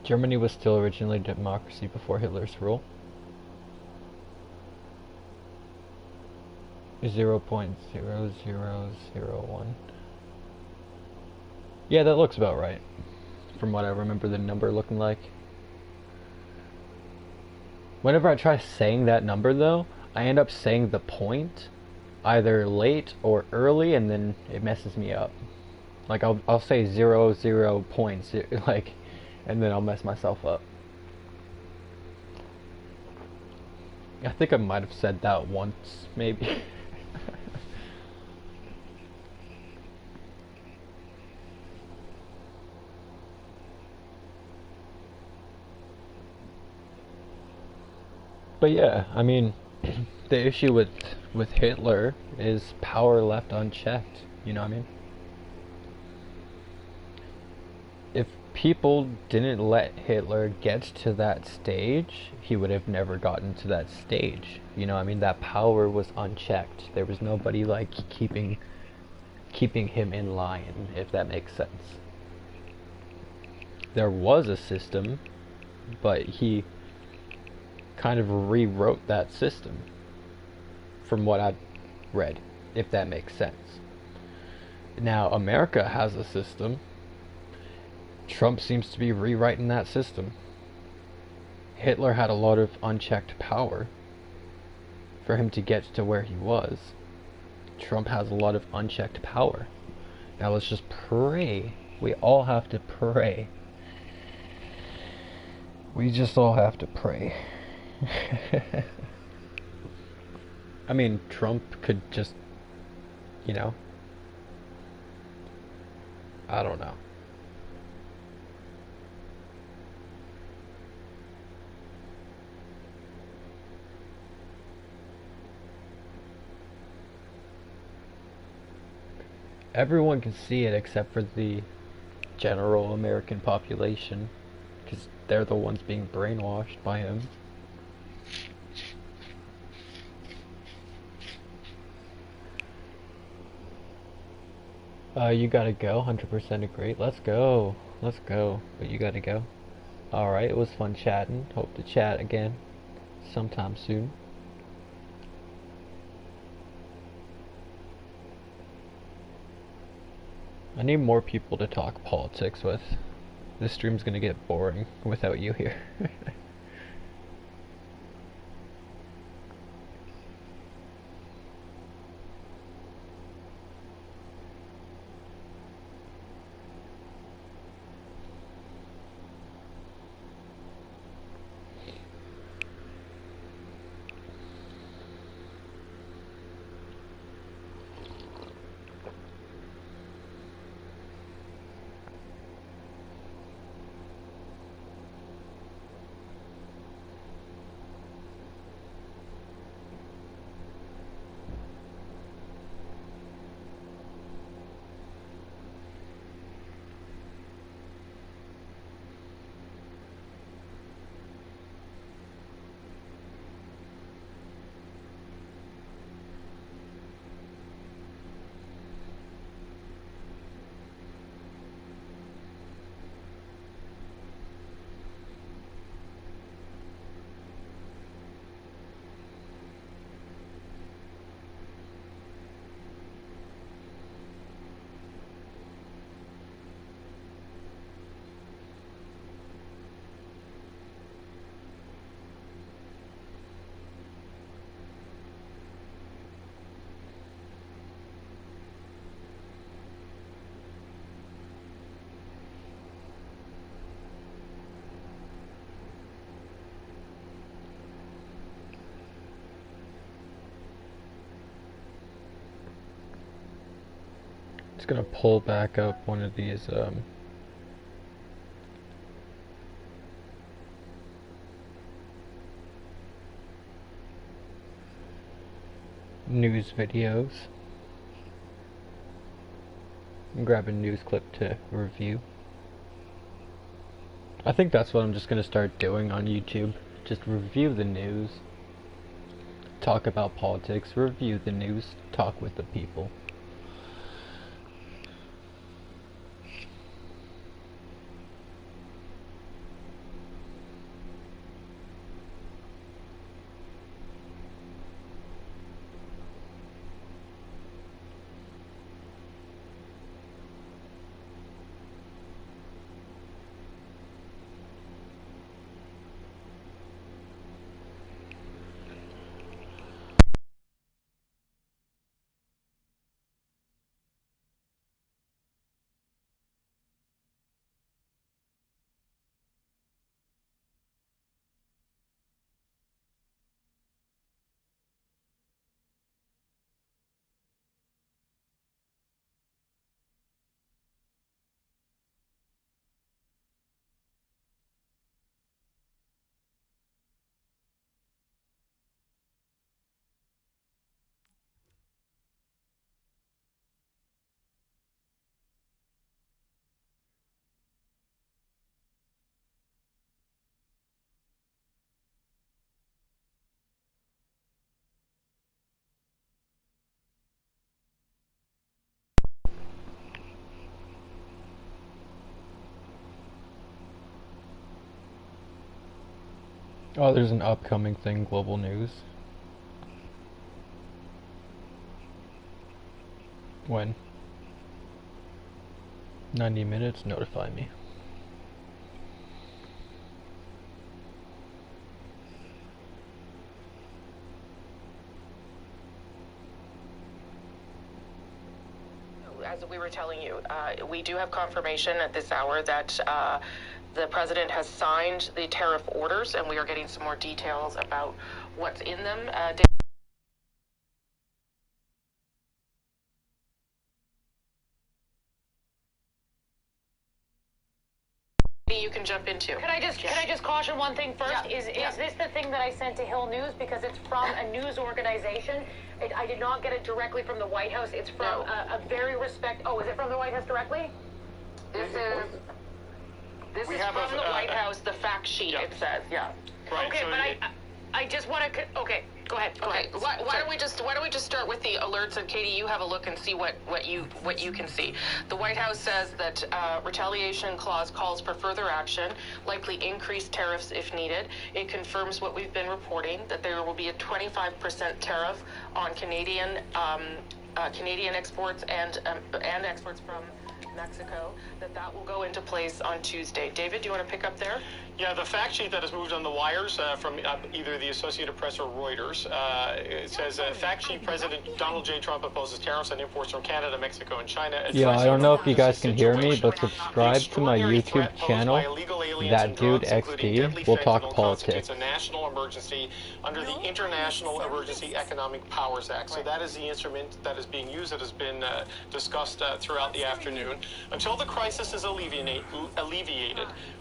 Germany was still originally democracy before Hitler's rule. 0.0001. Yeah, that looks about right from what I remember the number looking like. Whenever I try saying that number though, I end up saying the point either late or early, and then it messes me up. Like I'll say 00 points, like, and then I'll mess myself up. I think I might have said that once, maybe. But yeah, I mean, the issue with Hitler is power left unchecked. You know what I mean? If people didn't let Hitler get to that stage, he would have never gotten to that stage. You know what I mean? That power was unchecked. There was nobody like keeping him in line, if that makes sense. There was a system, but he kind of rewrote that system from what I've read, if that makes sense. Now America has a system. Trump seems to be rewriting that system. Hitler had a lot of unchecked power for him to get to where he was. Trump has a lot of unchecked power. Now let's just pray. We all have to pray. We just all have to pray. I mean, Trump could just, you know, I don't know. Everyone can see it except for the general American population, because they're the ones being brainwashed by him. You gotta go, 100% agree. Let's go. Let's go. But you gotta go. Alright, it was fun chatting. Hope to chat again sometime soon. I need more people to talk politics with. This stream's gonna get boring without you here. just gonna pull back up one of these news videos and grab a news clip to review. I think that's what I'm just gonna start doing on YouTube. Just review the news, talk about politics, review the news, talk with the people. Oh, there's an upcoming thing, Global News. When? 90 minutes, notify me. As we were telling you, we do have confirmation at this hour that the president has signed the tariff orders, and we are getting some more details about what's in them. You can jump into. Can I just caution one thing first? Yeah. Is this the thing that I sent to Hill News, because it's from a news organization? I did not get it directly from the White House. It's from a very Oh, is it from the White House directly? This is from the White House. The fact sheet, it says, yeah. Right. Okay, so but I just want to. Okay, go ahead. Okay. Why don't we just start with the alerts, and Katie, you have a look and see what you can see. The White House says that retaliation clause calls for further action, likely increased tariffs if needed. It confirms what we've been reporting, that there will be a 25% tariff on Canadian exports and exports from Mexico, that will go into place on Tuesday. David, do you want to pick up there? Yeah, the fact sheet that has moved on the wires from either the Associated Press or Reuters, it says fact sheet President Donald J. Trump opposes tariffs on imports from Canada, Mexico, and China. Yeah, I don't know if you guys can hear me, but subscribe to my YouTube channel, That Dude XD. We'll talk politics. It's a national emergency under the International Emergency Economic Powers Act. So that is the instrument that is being used, that has been discussed throughout the afternoon. Until the crisis is alleviated,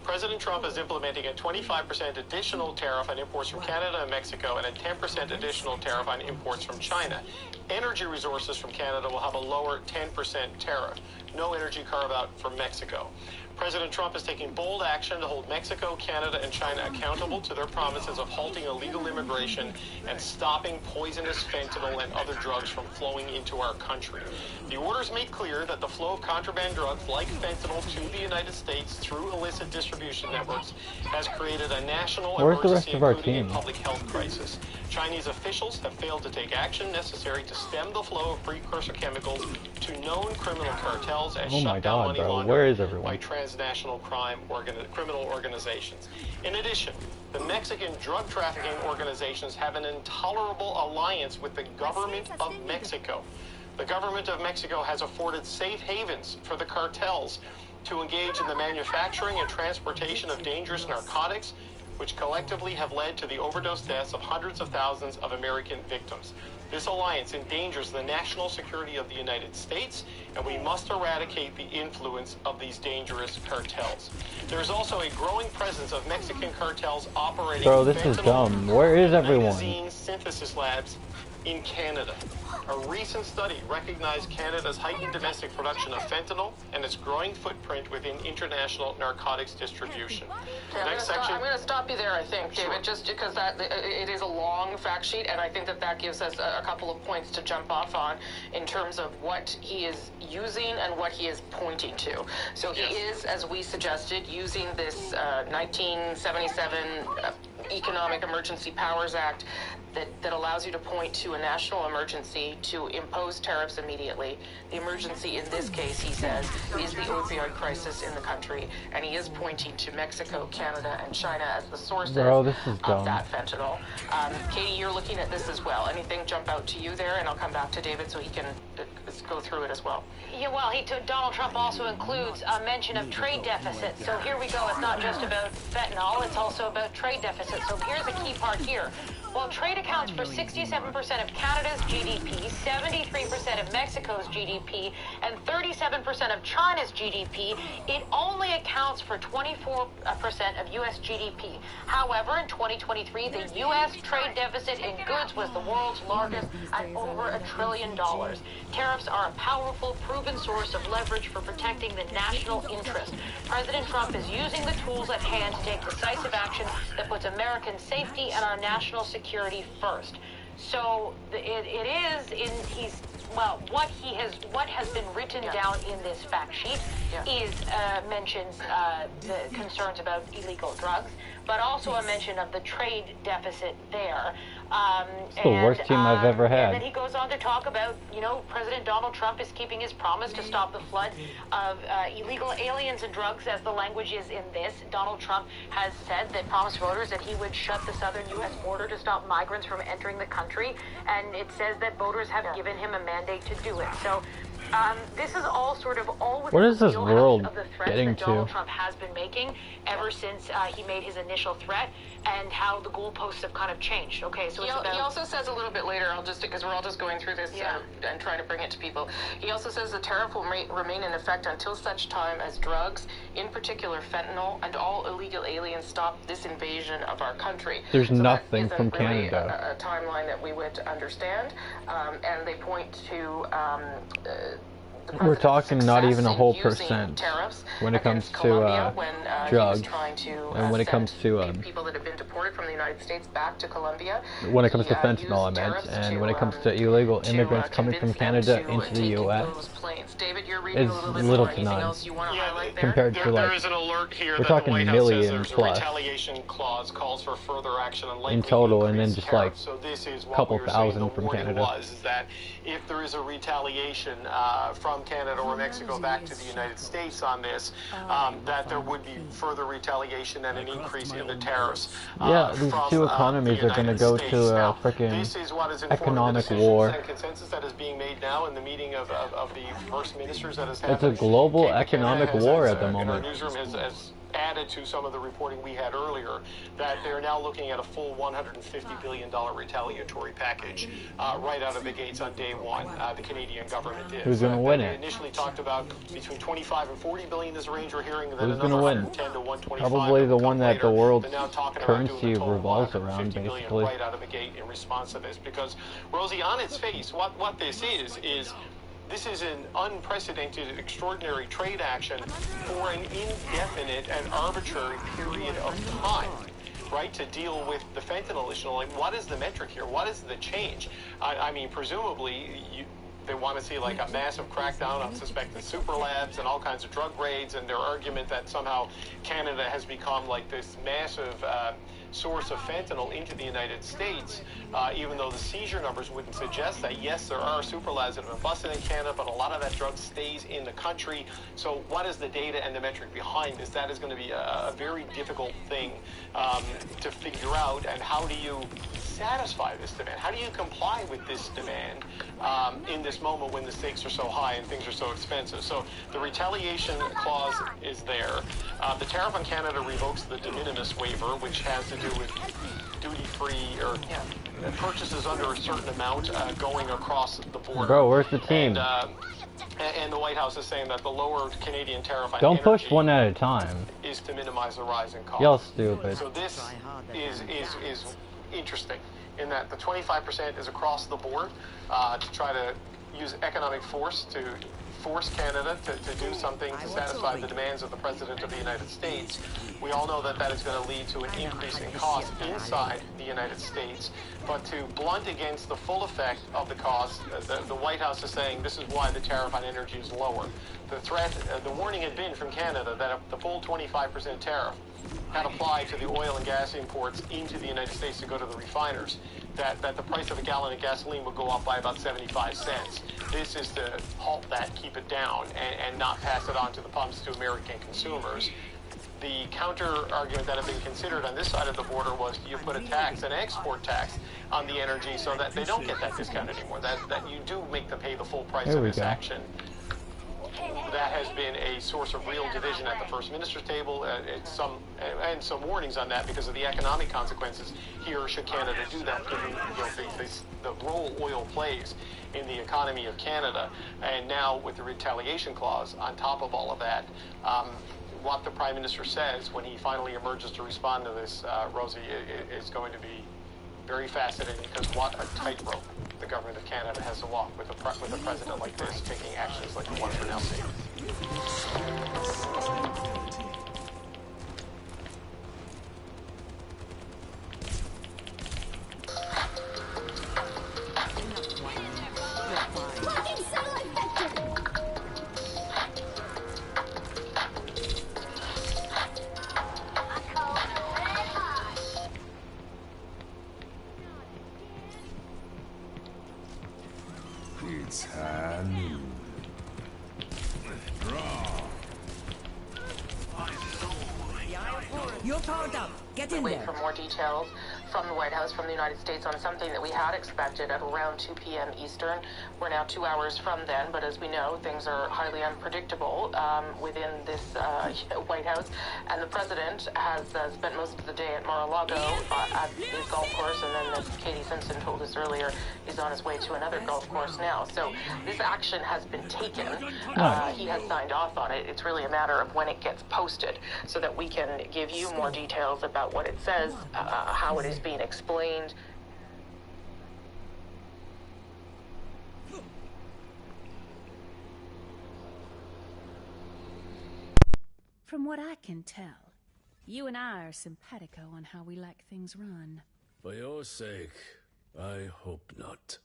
President Trump is implementing a 25% additional tariff on imports from Canada and Mexico and a 10% additional tariff on imports from China. Energy resources from Canada will have a lower 10% tariff. No energy carve-out for Mexico. President Trump is taking bold action to hold Mexico, Canada, and China accountable to their promises of halting illegal immigration and stopping poisonous fentanyl and other drugs from flowing into our country. The orders make clear that the flow of contraband drugs like fentanyl to the United States through illicit distribution networks has created a national emergency, including a public health crisis. Chinese officials have failed to take action necessary to stem the flow of precursor chemicals to known criminal cartels and shut down money laundering where is everyone? by transnational criminal organizations. In addition, the Mexican drug trafficking organizations have an intolerable alliance with the government of Mexico. The government of Mexico has afforded safe havens for the cartels to engage in the manufacturing and transportation of dangerous narcotics, which collectively have led to the overdose deaths of hundreds of thousands of American victims. This alliance endangers the national security of the United States, and we must eradicate the influence of these dangerous cartels. There is also a growing presence of Mexican cartels operating Bro, this is dumb. Where is everyone? magazine synthesis labs in Canada. A recent study recognized Canada's heightened domestic production of fentanyl and its growing footprint within international narcotics distribution. Okay, I'm going to stop you there, I think, David, just because it is a long fact sheet, and I think that gives us a couple of points to jump off on in terms of what he is using and what he is pointing to. So he is, as we suggested, using this 1977 Economic Emergency Powers Act that allows you to point to a national emergency to impose tariffs immediately. The emergency in this case, he says, is the opioid crisis in the country, and he is pointing to Mexico, Canada, and China as the sources of that fentanyl. Katie, you're looking at this as well. Anything jump out to you there? And I'll come back to David so he can go through it as well. Yeah, well, Donald Trump also includes a mention of trade deficits. So here we go. It's not just about fentanyl. It's also about trade deficits. So here's the key part here. While trade accounts for 67% of Canada's GDP, 73% of Mexico's GDP, and 37% of China's GDP, it only accounts for 24% of U.S. GDP. However, in 2023, the U.S. trade deficit in goods was the world's largest at over $1 trillion. Tariffs are a powerful, proven source of leverage for protecting the national interest. President Trump is using the tools at hand to take decisive action that puts American safety and our national security first. So what has been written down in this fact sheet is mentions the concerns about illegal drugs, but also a mention of the trade deficit there. It's the worst team I've ever had. And then he goes on to talk about, President Donald Trump is keeping his promise to stop the flood of illegal aliens and drugs, as the language is in this. Donald Trump has said that promised voters that he would shut the southern U.S. border to stop migrants from entering the country, and it says that voters have given him a mandate to do it. So this is all what is this world of the threats getting that Donald to? Trump has been making ever since he made his initial threat, and how the goalposts have kind of changed. Okay, so he also says a little bit later, because we're all just going through this and trying to bring it to people. He also says the tariff will remain in effect until such time as drugs, in particular fentanyl, and all illegal aliens stop this invasion of our country. There's so nothing that from isn't really Canada. a timeline that we would understand, and they point to We're talking not even a whole percent when it comes to drugs, and when it comes to people that have been deported from the United States back to Colombia. When it comes to fentanyl, I meant, and when it comes to illegal immigrants coming from Canada into the U.S. David, you're reading is little to none compared to there is an alert here we're talking millions plus a retaliation clause calls for further action in total, and then just like so this is what couple we were thousand saying the from warning Canada. is that if there is a retaliation from Canada or Mexico back to the United States on this, that there would be further retaliation and an increase in the tariffs. These two economies are going to go to a freaking economic war. And consensus that is being made now in the meeting of the first ministers that has It's a global economic war at the moment. Our newsroom has added to some of the reporting we had earlier that they're now looking at a full $150 billion retaliatory package right out of the gates on day one. The Canadian government did. Who's going to win They it? initially talked about between 25 and 40 billion is the range we're hearing. And then Who's going to win? 110 to 125 Probably the one that the world's They're now talking about currency doing a total of revolves 150 around, billion basically. right out of the gate in response to this. Because, Rosie, on its face, what this is this is an unprecedented, extraordinary trade action for an indefinite and arbitrary period of time, right, to deal with the fentanyl issue. Like, what is the metric here? What is the change? I mean, presumably, they want to see like a massive crackdown on suspected super labs and all kinds of drug raids, and their argument that somehow Canada has become like this massive source of fentanyl into the United States, even though the seizure numbers wouldn't suggest that. Yes, there are super labs that have been busted in Canada, but a lot of that drug stays in the country. So what is the data and the metric behind this? That is going to be a very difficult thing to figure out, and how do you satisfy this demand? How do you comply with this demand in this moment when the stakes are so high and things are so expensive? So the retaliation clause is there. The tariff on Canada revokes the de minimis waiver, which has to do with duty-free or purchases under a certain amount going across the border. Bro, where's the team? And the White House is saying that the lower Canadian tariff on Don't energy push one at a time. is to minimize the rise in costs. Y'all stupid. So this is interesting in that the 25% is across the board to try to use economic force to force Canada to do something to satisfy the demands of the President of the United States. We all know that that is going to lead to an increase in cost inside the United States. But to blunt against the full effect of the cost, the White House is saying this is why the tariff on energy is lower. The threat, the warning had been from Canada that the full 25% tariff had applied to the oil and gas imports into the United States to go to the refiners, that the price of a gallon of gasoline would go up by about 75 cents. This is to halt that, keep it down, and not pass it on to the pumps to American consumers. The counter argument that had been considered on this side of the border was you put a tax, an export tax, on the energy so that they don't get that discount anymore, that you do make them pay the full price of this action. That has been a source of real division at the First Minister's table, and some warnings on that because of the economic consequences here should Canada do that, given the role oil plays in the economy of Canada. And now with the retaliation clause on top of all of that, what the Prime Minister says when he finally emerges to respond to this, Rosie, is going to be very fascinating, because what a tightrope the government of Canada has to walk with a president like this, taking actions like the one we're now seeing. You're powered up. Get in there. Wait for more details from the White House, from the United States, on something that we had expected at around 2 p.m. Eastern. We're now 2 hours from then, but as we know, things are highly unpredictable within this White House. And the president has spent most of the day at Mar-a-Lago at his golf course, and then, as Katie Simpson told us earlier, he's on his way to another golf course now. So this action has been taken. He has signed off on it. It's really a matter of when it gets posted so that we can give you more details about what it says, how it is being explained. From what I can tell, you and I are simpatico on how we like things run. For your sake, I hope not.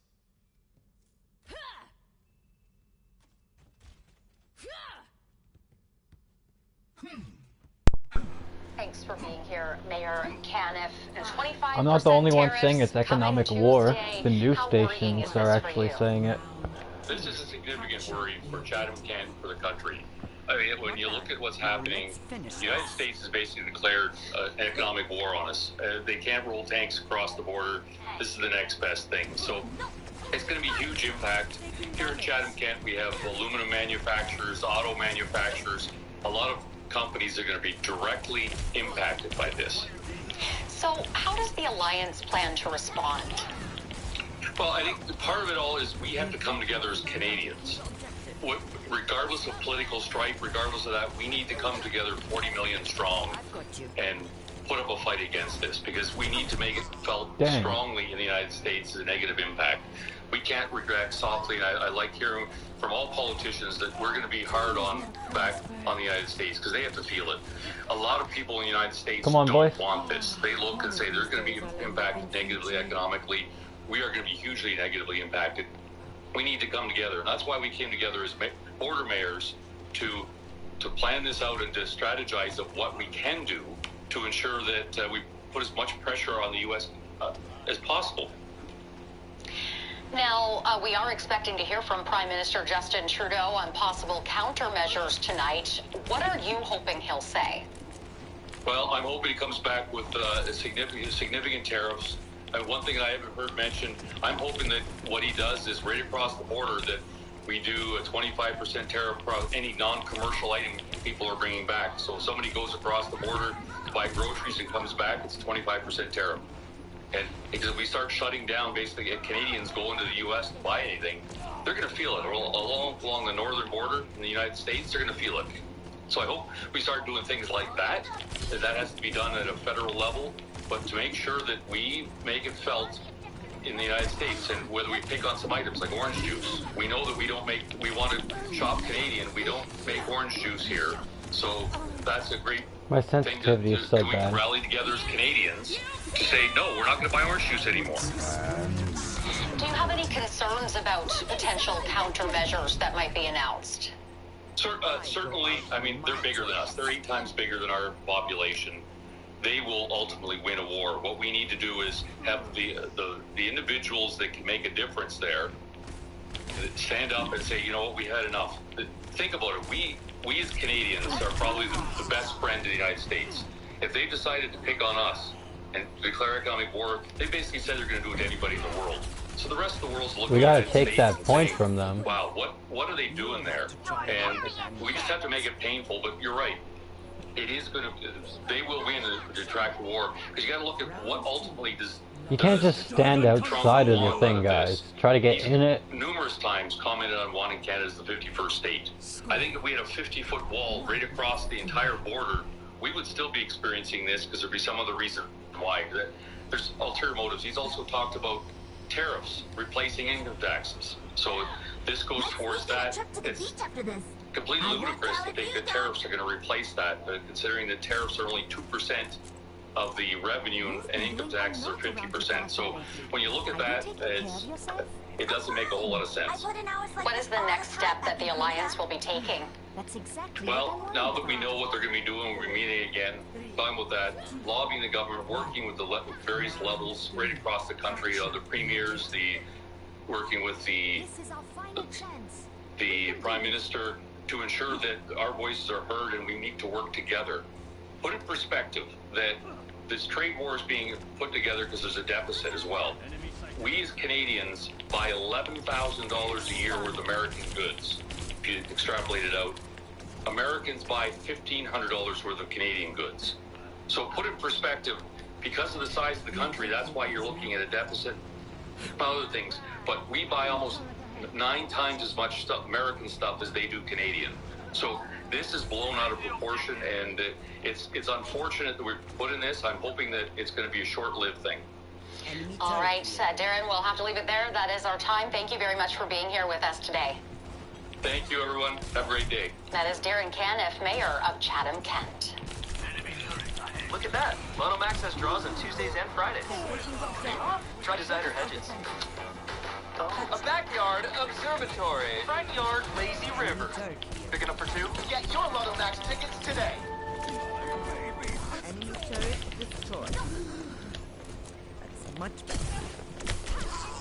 Thanks for being here, Mayor Caniff. 25% I'm not the only one tariffs saying it's economic coming war. Tuesday. The news How worrying stations is are this for actually you? saying it. This is a significant worry for Chatham-Kent, for the country. I mean, when you look at what's happening, the United States has basically declared an economic war on us. They can't roll tanks across the border. This is the next best thing. So it's going to be a huge impact. Here in Chatham-Kent, we have aluminum manufacturers, auto manufacturers. A lot of companies are going to be directly impacted by this. So how does the Alliance plan to respond? Well, I think part of it all is we have to come together as Canadians. Regardless of political strife, regardless of that, we need to come together 40 million strong and put up a fight against this, because we need to make it felt strongly in the United States as a negative impact. We can't react softly, and I like hearing from all politicians that we're going to be hard back on the United States, because they have to feel it. A lot of people in the United States don't want this. They look and say there's going to be impacted negatively economically. We are going to be hugely negatively impacted. We need to come together, and that's why we came together as border mayors to plan this out and to strategize of what we can do to ensure that we put as much pressure on the U.S. As possible. Now, we are expecting to hear from Prime Minister Justin Trudeau on possible countermeasures tonight. What are you hoping he'll say? Well, I'm hoping he comes back with significant tariffs one thing I haven't heard mentioned, I'm hoping that what he does is right across the border that we do a 25% tariff across any non-commercial item people are bringing back. So if somebody goes across the border to buy groceries and comes back, it's a 25% tariff. And because if we start shutting down basically Canadians going to the U.S. to buy anything, they're going to feel it. Along the northern border in the United States, they're going to feel it. So I hope we start doing things like that. That has to be done at a federal level, but to make sure that we make it felt in the United States, and whether we pick on some items like orange juice. We know that we want to shop Canadian. We don't make orange juice here. So that's a great My sensitivity is so we bad. rally together as Canadians to say, no, we're not going to buy orange juice anymore. Do you have any concerns about potential countermeasures that might be announced? Certainly, I mean, they're bigger than us. They're 8 times bigger than our population. They will ultimately win a war. What we need to do is have the individuals that can make a difference there stand up and say, you know what, we had enough. Think about it. We as Canadians are probably the best friend of the United States. If they decided to pick on us and declare economic war, they basically said they're going to do it to anybody in the world. So the rest of the world's looking We at gotta the United take States that and point saying, from them. wow, what are they doing there? And we just have to make it painful, but you're right. It is going to, they will win the detractor war, because you got to look at what ultimately does. You can't just stand outside of the thing, guys. Try to get in it. Numerous times commented on wanting Canada as the 51st state. I think if we had a 50-foot wall right across the entire border, we would still be experiencing this, because there'd be some other reason why. There's ulterior motives. He's also talked about tariffs, replacing income taxes. So this goes towards that. It's completely ludicrous to think that tariffs are going to replace that, considering that tariffs are only 2% of the revenue and income taxes are 50%. So when you look at that, it doesn't make a whole lot of sense. What is the next step that the Alliance will be taking? Well, now that we know what they're going to be doing, we're meeting again, talking about that, lobbying the government, working with the various levels right across the country, the premiers, working with the Prime Minister, to ensure that our voices are heard and we need to work together. Put in perspective that this trade war is being put together because there's a deficit as well. We as Canadians buy $11,000 a year worth of American goods. If you extrapolate it out, Americans buy $1,500 worth of Canadian goods. So put in perspective, because of the size of the country, that's why you're looking at a deficit, other things. But we buy almost 9 times as much stuff, American stuff, as they do Canadian. So this is blown out of proportion, and it's unfortunate that we're put in this. I'm hoping that it's going to be a short-lived thing. All right, Darren, we'll have to leave it there. That is our time. Thank you very much for being here with us today. Thank you, everyone. Have a great day. That is Darren Caniff, Mayor of Chatham-Kent. Look at that. Mono Max has draws on Tuesdays and Fridays. Try designer hedges. A backyard observatory. Front yard lazy river. Picking up for 2? Get your Mono Max tickets today. Enemy turret destroyed. That's much better.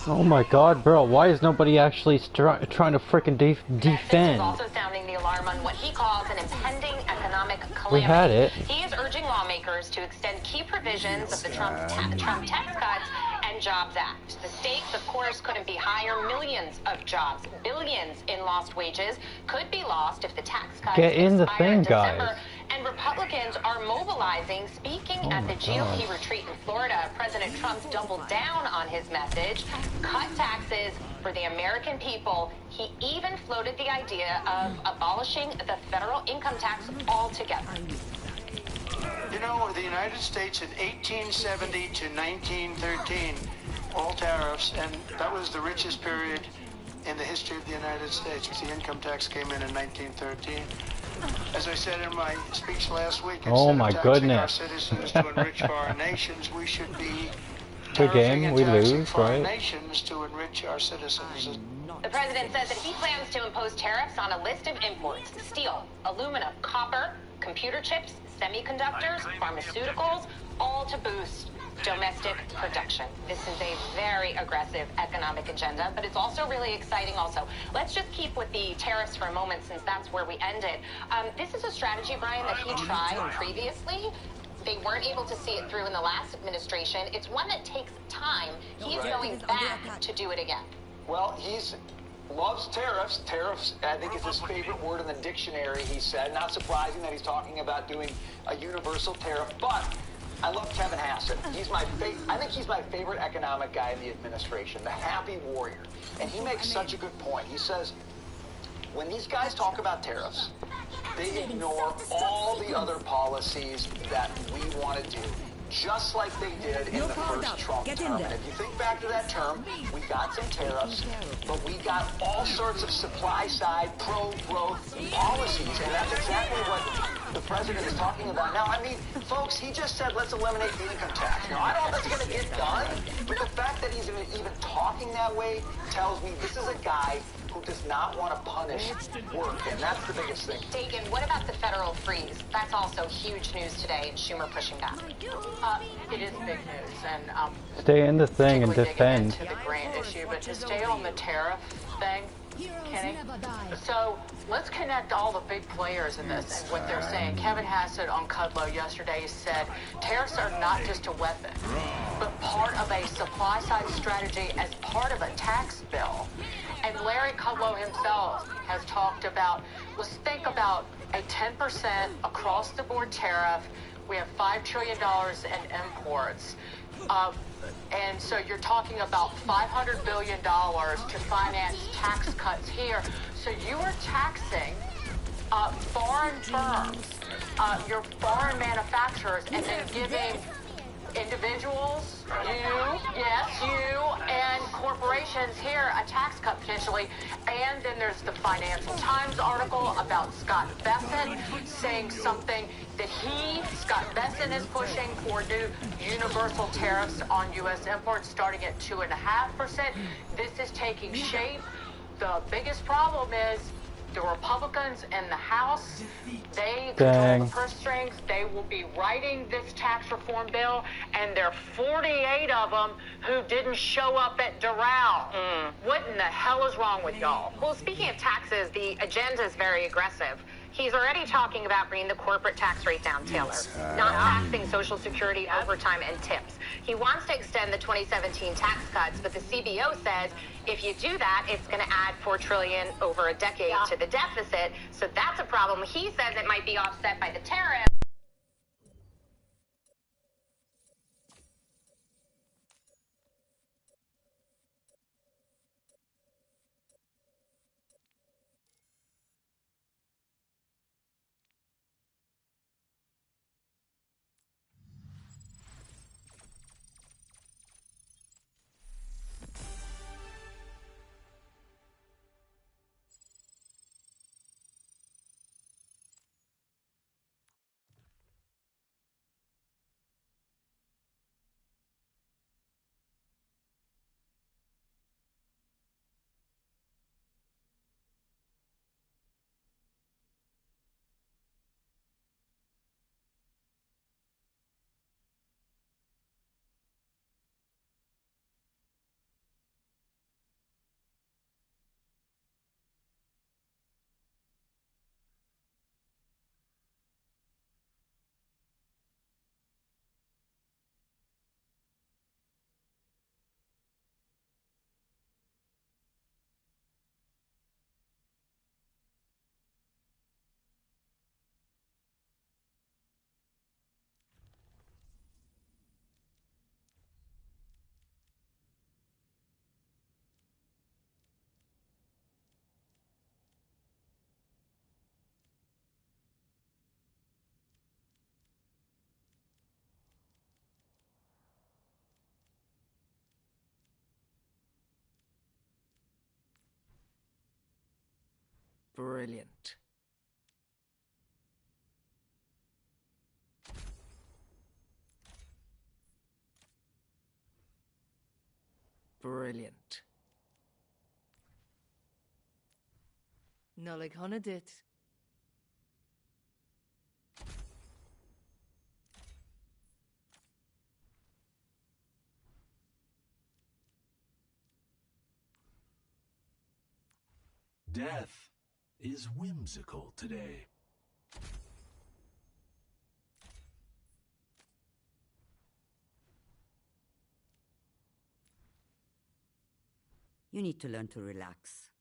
Oh my god, bro, why is nobody actually trying to frickin' defend? This is also sounding the alarm on what he calls an impending economic calamity. We had it. He is urging lawmakers to extend key provisions of the Trump tax cuts and Jobs Act. The stakes, of course, couldn't be higher. Millions of jobs, billions in lost wages could be lost if the tax cuts Get in the thing, December. guys. And Republicans are mobilizing. Speaking at the GOP retreat in Florida, President Trump doubled down on his message, cut taxes for the American people. He even floated the idea of abolishing the federal income tax altogether. You know, the United States in 1870 to 1913, all tariffs, and that was the richest period in the history of the United States. The income tax came in 1913. As I said in my speech last week, Oh my instead of taxing our goodness. citizens to enrich foreign nations, we should be Good game, tariffing and we taxing lose, foreign right? nations to enrich our citizens. The president says that he plans to impose tariffs on a list of imports: steel, aluminum, copper, computer chips, semiconductors, pharmaceuticals, all to boost domestic production. This is a very aggressive economic agenda, but it's also really exciting also. Let's just keep with the tariffs for a moment, since that's where we ended. This is a strategy, Brian, that he tried previously. They weren't able to see it through in the last administration. It's one that takes time. He's going back to do it again. Well, he's loves tariffs. Tariffs, I think, is his favorite word in the dictionary, he said. Not surprising that he's talking about doing a universal tariff, but I love Kevin Hassett. I think he's my favorite economic guy in the administration, the happy warrior. And he makes such a good point. He says, when these guys talk about tariffs, they ignore all the other policies that we want to do, just like they did in the first Trump term. And if you think back to that term, we got some tariffs, but we got all sorts of supply-side, pro-growth policies, and that's exactly what the president is talking about now. I mean, folks, he just said, let's eliminate the income tax. Now, I don't know if that's going to get done, but the fact that he's even talking that way tells me this is a guy who does not want to punish work, and that's the biggest thing. Dagan, what about the federal freeze? That's also huge news today, and Schumer pushing back. It is big news, and Stay in the thing and defend. to the grain issue, but to stay on the tariff thing, Kenny. So let's connect all the big players in this and what they're saying. Kevin Hassett on Kudlow yesterday said tariffs are not just a weapon, but part of a supply side strategy as part of a tax bill. And Larry Kudlow himself has talked about, let's think about a 10% across the board tariff. We have $5 trillion in imports. And so you're talking about $500 billion to finance tax cuts here. So you are taxing foreign firms, your foreign manufacturers, and then giving individuals, and corporations here a tax cut potentially. And then there's the Financial Times article about Scott Bessent saying something that Scott Bessent is pushing for new universal tariffs on U.S. imports starting at 2.5%. This is taking shape. The biggest problem is the Republicans in the House, they control the purse strings. They will be writing this tax reform bill, and there are 48 of them who didn't show up at Doral. What in the hell is wrong with y'all? Well, speaking of taxes, the agenda is very aggressive. He's already talking about bringing the corporate tax rate down, Taylor, not taxing Social Security, overtime, and tips. He wants to extend the 2017 tax cuts, but the CBO says if you do that, it's going to add $4 trillion over a decade to the deficit. So that's a problem. He says it might be offset by the tariff. Brilliant. Brilliant. Nolig honna dit. Death is whimsical today. You need to learn to relax.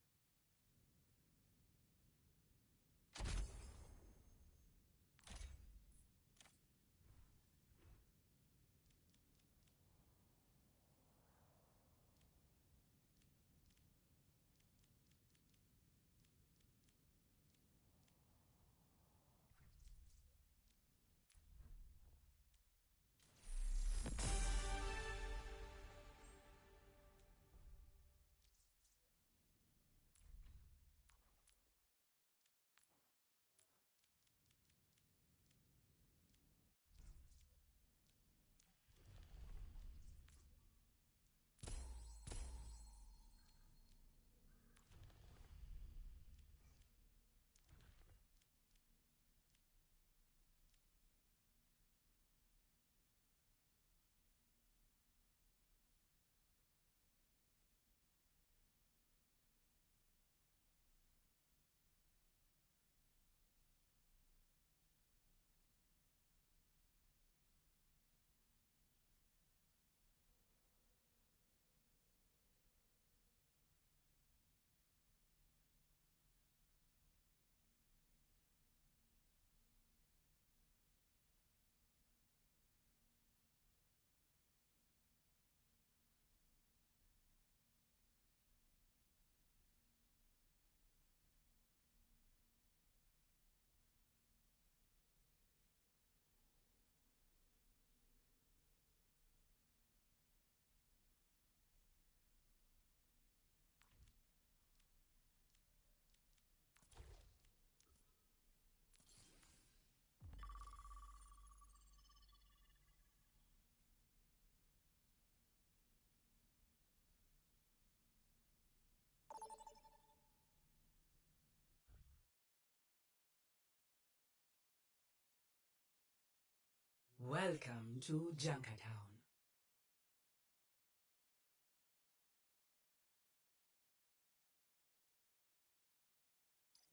Welcome to Junkertown.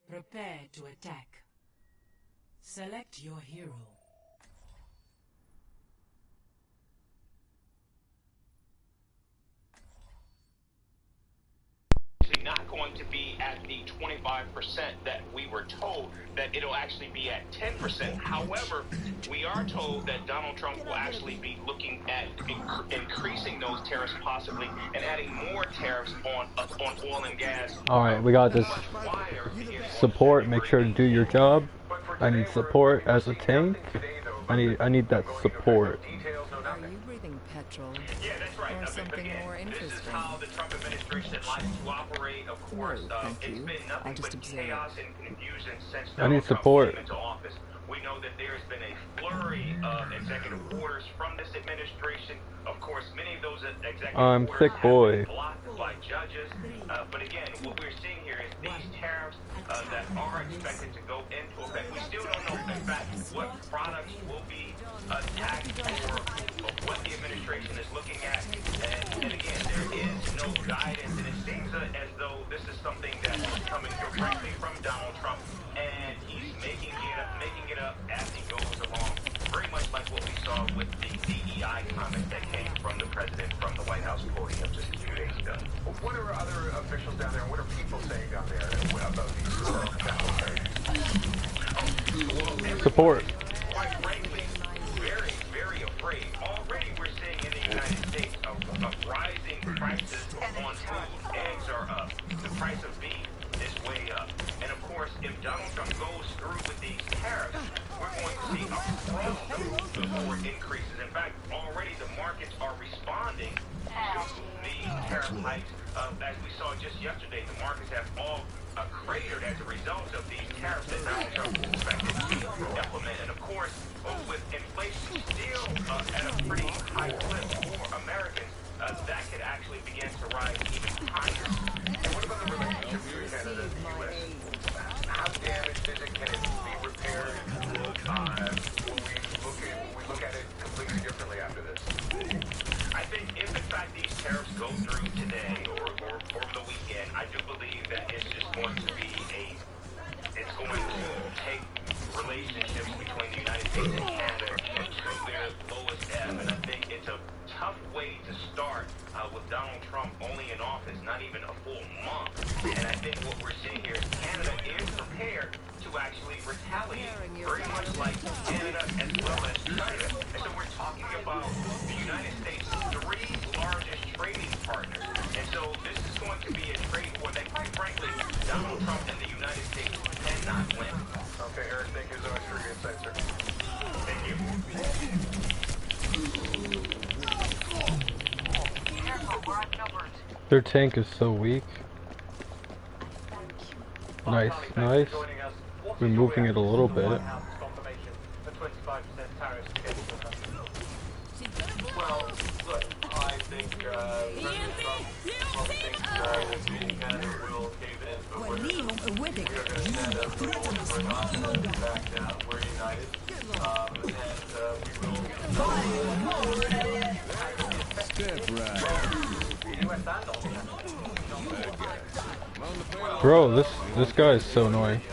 Prepare to attack. Select your hero. Not going to be at the 25% that we were told, that it'll actually be at 10%. However, we are told that Donald Trump will actually be looking at increasing those tariffs possibly and adding more tariffs on oil and gas. Alright, we got this. Support, make sure to do your job. I need support as a tank. I need that support. Are you breathing petrol? Yeah, that's right. Or something more interesting? This is how the Trump administration likes to operate. Of course, it's been nothing but chaos and confusion since Donald Trump came into office. We know that there's been a flurry of executive orders from this administration. Of course, many of those executive orders sick boy. have been blocked by judges. But again, what we're seeing here is these tariffs that are expected to go into effect. We still don't know, in fact, what products will be taxed or what the administration is looking at. And again, there is no guidance, and it seems as though this is something that is coming directly from Donald Trump, and he's making it up as he goes along, very much like what we saw with the DEI comment that came from the president from the White House podium just a few days ago. What are other officials down there, and what are people saying down there about these Support. Quite frankly, very, very afraid. Already we're seeing in the United States of rising prices on food. Eggs are up. The price of beef is way up. And of course, if Donald Trump goes through with these tariffs, we're going to see across the board increases. In fact, already the markets are responding to the tariff hikes. As we saw just yesterday, the markets have all cratered as a result of these tariffs that Donald Trump is expected to implement. And of course, with inflation still at a pretty high clip for Americans, that could actually begin to rise even higher. And what about the relationship between Canada and the U.S.? How damaged is it? Can it be repaired? When we look at it completely differently after this? I think if in fact these tariffs go through today or over the weekend, I do believe that it's just going to be it's going to take relationships between the United States and Canada to their lowest ebb, and I think it's a tough way to start with Donald Trump only in office not even a full month. And I think what we're seeing here is Canada is prepared to actually retaliate, very much like Canada as well as China. And so we're talking about the United States' three largest trading partners. And so this is going to be a trade war that, quite frankly, Donald Trump and the United States cannot win. Okay, Eric, thank you so much for your insight, sir. Thank you. Their tank is so weak. Nice, nice. Removing it a little bit. Well, look, I think President Trump thinks that Canada will cave in, but we are going to stand up for we're not going to back down. We're united, and we will. Bro, this guy is so annoying. The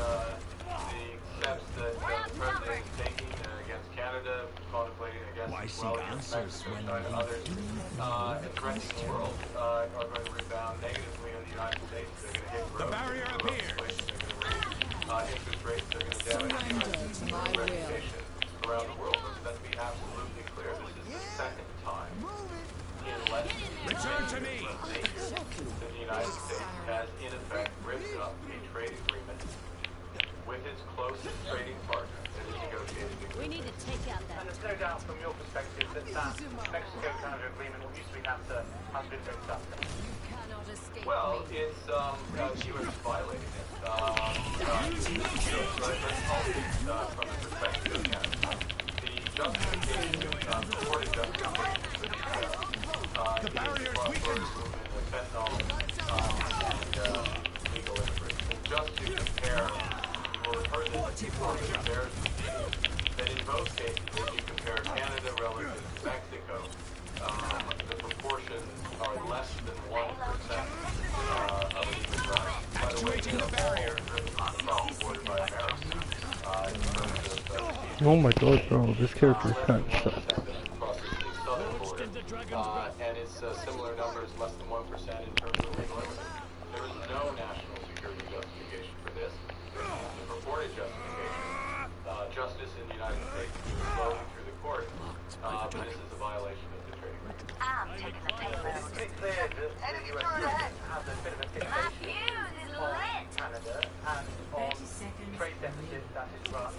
steps that the president is taking against Canada, contemplating against Mexico, China, others, and threatening the world are going to rebound negatively in the United States. They're going to hit growth. They're going to raise interest rates. They're going to damage U.S. reputation around the world. Let's be absolutely clear. This is the second time in less than 10 years that the United States has, in effect, ripped up a trade agreement with its closest trading partner that is negotiated. We need to take out that. And there's no doubt from your perspective that Mexico-Canada agreement, what used to be NAFTA, has been ripped up. Well, it's U.S. violating it. From the perspective of Canada. The justification, purported justification for the cross-border movement of fentanyl and legal immigration. Just to compare, you will have heard this before, but it bears repeating, that in both cases, if you compare Canada relative to Mexico, the proportions are less than 1% of the human rights. By the way, they're all driven cross-border by America. Oh my god, bro, this character kind of sucks. And it's similar numbers, less than 1% in terms of legal immigrants. There is no national security justification for this. The purported justification, justice in the United States is flowing through the court, but this is a violation of the trade agreement. It's pretty clear that the U.S. government has a bit of a fixation on Canada and on trade deficit that is run.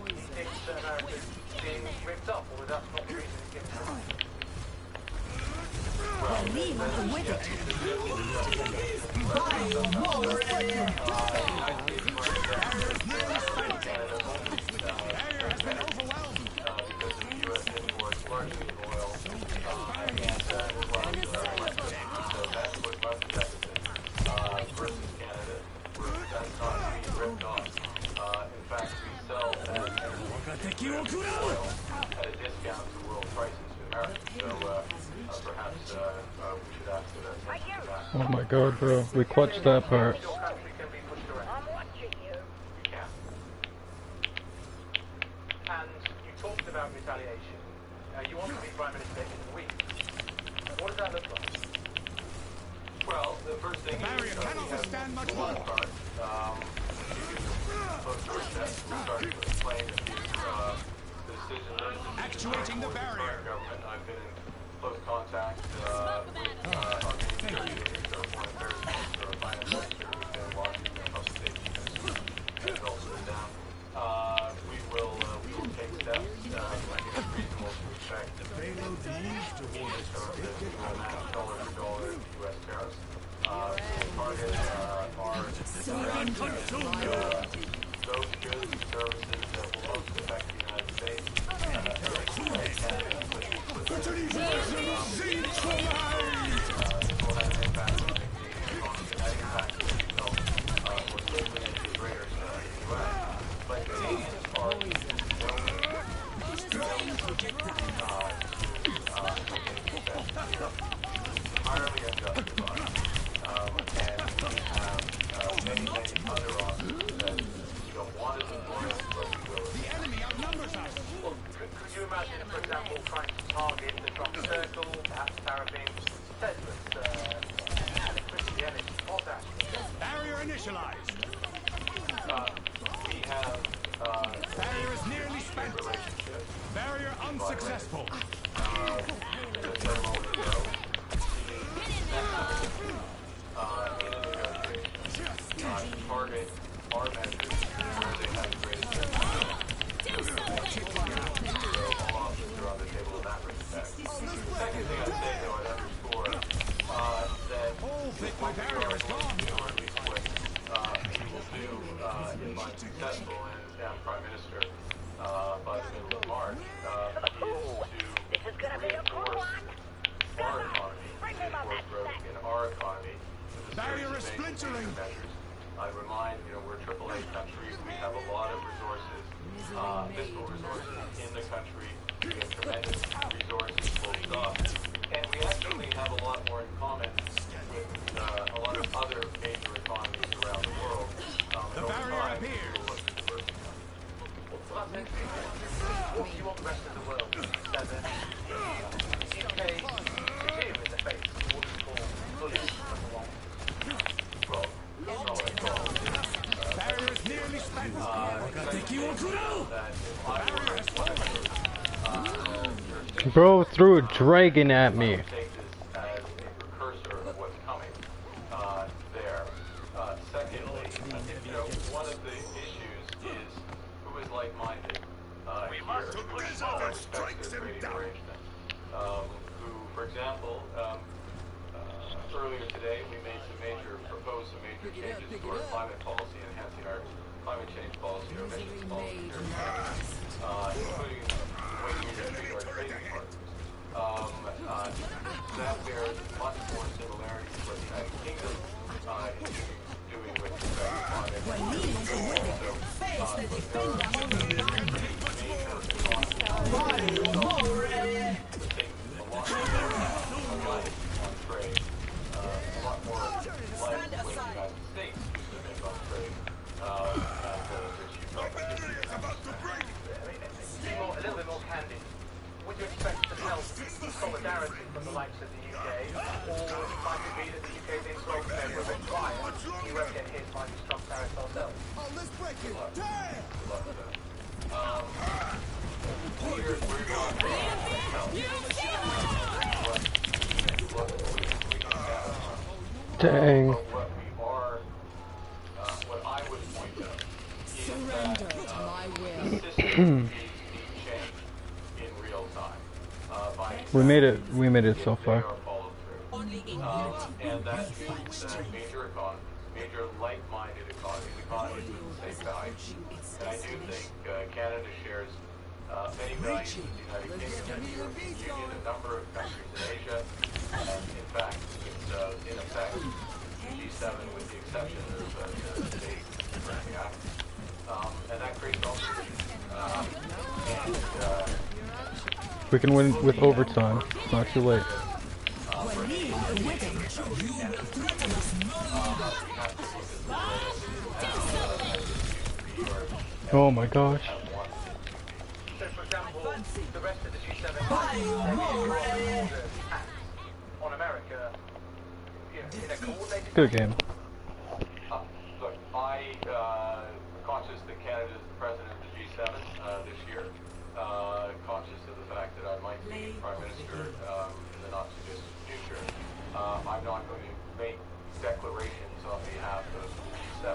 He thinks that America is being ripped up, or that's not the reason he gives it. At a discount to world prices in America. So perhaps we should ask for that. Oh my god, bro, we clutched that part. And you talked about retaliation. You want to be Prime Minister in a week. What does that look like? Well, the first thing is we have a lot of cards. Close to our chest. We started to explain a few the decisions. Actuating the barrier. Government. I've been in close contact with our main negotiators, our foreign affairs minister, our finance minister, who's been in Washington, public safety minister, and also been down. We will take steps. I think it's reasonable to expect to meet in terms of dollar for dollar U.S. tariffs. Target those goods and services that will most affect the United States. Entirely unjustified. And we have many other options that we don't want to support, but we will. The enemy outnumbers us. Well, could you imagine, for example, trying to target the Trump circle, perhaps tariffing Tesla? initialized. We have Barrier is nearly spent. Barrier unsuccessful. Target our measures where they have the greatest impact. All options are on the table in that respect. The second thing I'd say, though, I'd underscore that what we are going to do, or at least what we will do if I'm successful and am Prime Minister by the middle of March, is to reinforce our economy, reinforce growth in our economy with a series of splintering measures. I remind, we're a AAA country. We have a lot of resources, fiscal resources in the country. We have tremendous resources, full stop. And we actually have a lot more in common with a lot of other major economies around the world. The barrier appears. What do you want the rest of the world to the UK to do in the face of what we call bullying along? Well, not what I call barrier is nearly spent. Bro threw a dragon at me. Take this as a precursor of what's coming there. Secondly, one of the issues is who is like-minded here, who respects their trading arrangement. Who, for example, earlier today we proposed some major changes to our climate policy, enhancing our climate change policy, our emissions policy, including the way we treat our trading partners. That bears much more similarities to what the United Kingdom is doing with respect to climate. A little bit more candid. Would you expect to help solidarity from the likes of the UK, or might it be that the UK thinks, well, we're a bit quiet, we won't get hit by these Trump tariffs ourselves? Oh, let's break it! Damn! Dang. What I would point out is that the system needs change in real time. We made it so far. And that means that major like-minded economies with the same values. And I do think Canada shares many values with the United Kingdom and the European Union, a number of countries in Asia, and in fact, it's in effect, G7 with the exception of the state and that creates all we can win with overtime. It's not too late. Oh my gosh. So, for example, the rest of the G7 on America, in a coordinated... Good game. Look, conscious that Canada is the president of the G7 this year, conscious of the fact that I might be Prime Minister in the not-too-distant future, I'm not going to make declarations on behalf of the G7.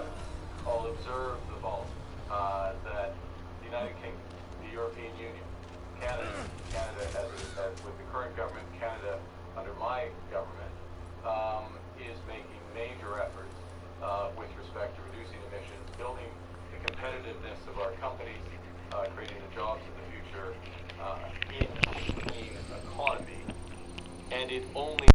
I'll observe the vote that the United Kingdom, the European Union, Canada with the current government, Canada under my government, is making major efforts with respect to reducing emissions, building the competitiveness of our companies, creating the jobs of the future in a clean economy, and it only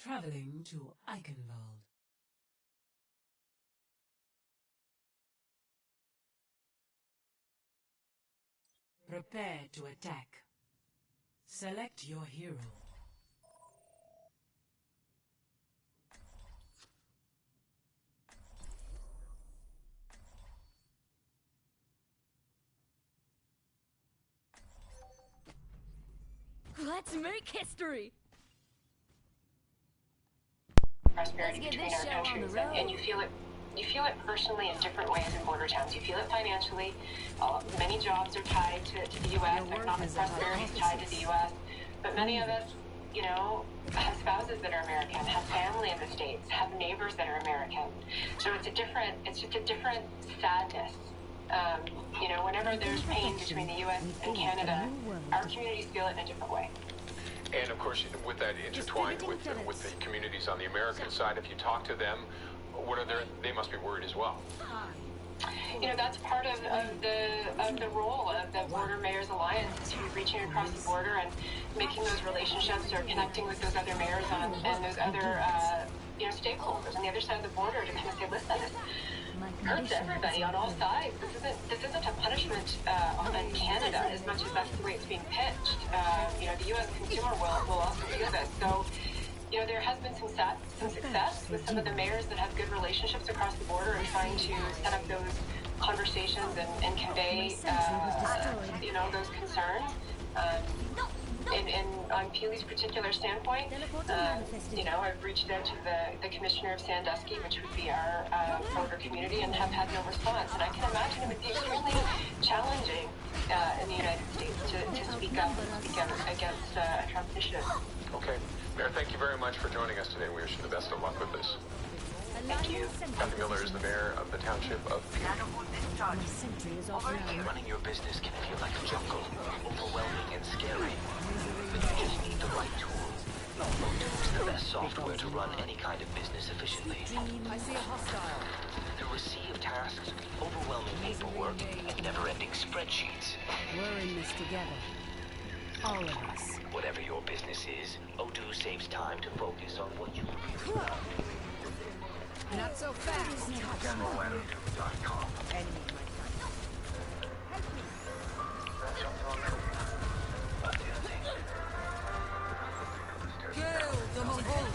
Traveling to Eichenwald. Prepare to attack. Select your hero. Let's make history! Prosperity between our countries, and you feel it personally in different ways in border towns. You feel it financially. Many jobs are tied to the U.S. Economic prosperity is tied to the U.S. But many of us, you know, have spouses that are American, have family in the States, have neighbors that are American. So it's just a different sadness. You know, whenever there's pain between the U.S. and Canada, our communities feel it in a different way. And of course, with that intertwined with the communities on the American side, if you talk to them, they must be worried as well. You know, that's part of the role of the Border Mayors Alliance, to reaching across the border and making those relationships or connecting with those other mayors and those other you know, stakeholders on the other side of the border to kind of say, listen, it hurts everybody on all sides. This isn't a punishment on Canada as much as that's the way it's being pitched. You know, the U.S. consumer will also feel this. So, you know, there has been some success with some of the mayors that have good relationships across the border and trying to set up those conversations and convey, you know, those concerns. On Peely's particular standpoint, you know, I've reached out to the Commissioner of Sandusky, which would be our border community, and have had no response. And I can imagine it would be extremely challenging in the United States to speak up against a Trump initiative. Okay. Mayor, thank you very much for joining us today. We wish you the best of luck with this. Thank you. Kathy Miller is the mayor of the township of Peely. Running your business can feel like a jungle, overwhelming and scary. But you just need the right tools. Odoo is the best software to run any kind of business efficiently. I see a hostile. Through a sea of tasks, overwhelming paperwork, and never-ending spreadsheets. We're in this together. All of us. Whatever your business is, Odoo saves time to focus on what you really love. Not so fast. Demo@odoo.com. Kill the Mongol.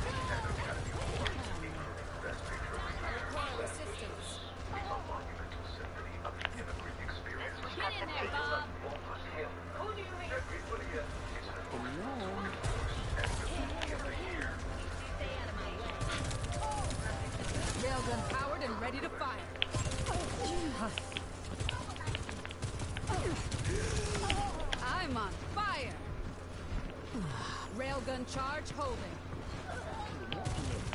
Get in there, Bob. Railgun powered and ready to fire. I'm on fire. Railgun charge holding.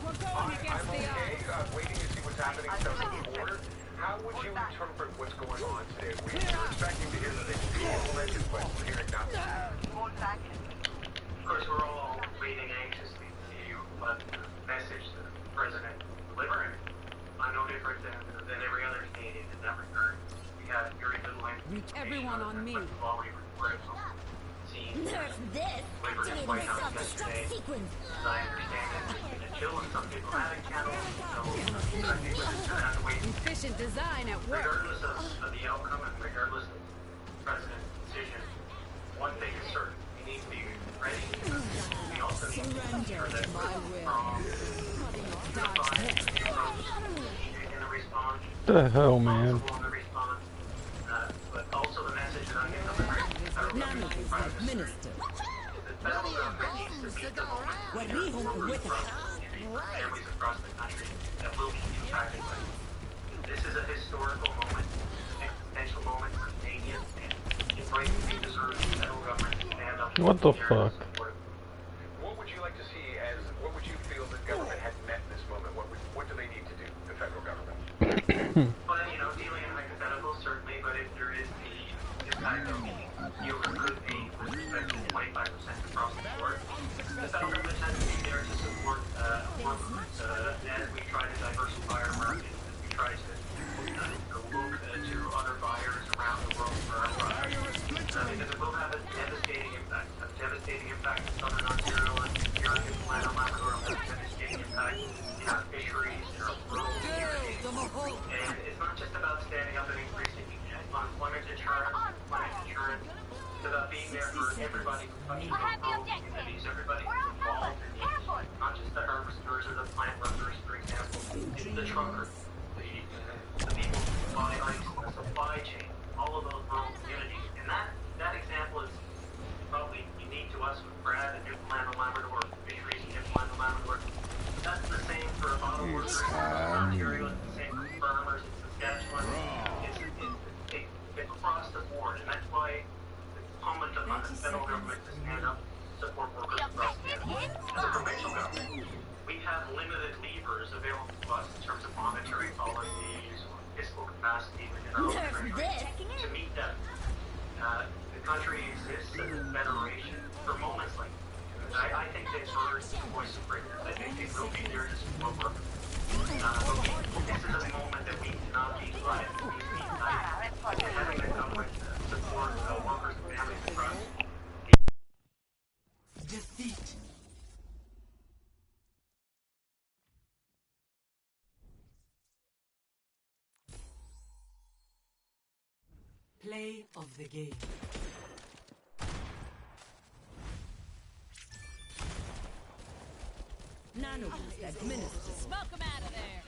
We're going against the odds. Waiting to see what's happening south of the border. How would you interpret what's going on today? We were expecting to hear that it's implemented, but we're hearing nothing. Of course, we're all waiting anxiously to see what message the president delivering. I'm no different than every other Canadian in that regard. We have very little Reach everyone on me. Nerf this! Activate my self-destruct sequence! As I understand it, there's been a chill in some people having cattle, so I think we're just gonna have to wait. Efficient design at work. Regardless of the outcome and regardless of the president's decision, one thing is certain: we need to be ready. We also need to ensure that we're in the response. The hell, man. But also the message that I'm going to deliver. Minister. The federal government needs to be the moment families across the country that will be impacted by this. This is a historical moment, an existential moment for Canadians, and it rightfully deserves the federal government to stand up. What the fuck? What would you like to see as, what would you feel the government has met in this moment? What do they need to do, the federal government? Well, you know, dealing in hypotheticals, certainly, but if there is the impact of yield or good aid with respect to 25% across the board, the federal government has to be there to support as we try to diversify our market, as we try to look to other buyers around the world for our products, because it will have a devastating impact in Southern Ontario and here in Labrador, And it's not just about standing up and increasing unemployment insurance, it's about being there for everybody who touches local communities, everybody who's involved in the industry, not just the harvesters or the plant workers, for example, it's the truckers, the people who buy ice in the supply chain, all of those rural communities. And that example is probably unique to us with Brad and Newfoundland and Labrador, fisheries in Newfoundland and Labrador. That's the same for bottle workers in Ontario, it's the same for farmers in Saskatchewan. It's across the board, and that's why it's incumbent upon the federal government to stand up and support workers across Canada. As a provincial government, we have limited levers available to us in terms of monetary policies or fiscal capacity within our own treasury to meet that. The country exists as a federation for moments like this. I think they've heard the voice of freedom. I think they will be there to support workers. This is a moment that we cannot be quiet. We need united. Having the government support workers and families across. Defeat. Play of the game. Nano boost administered. Smoke him out of there.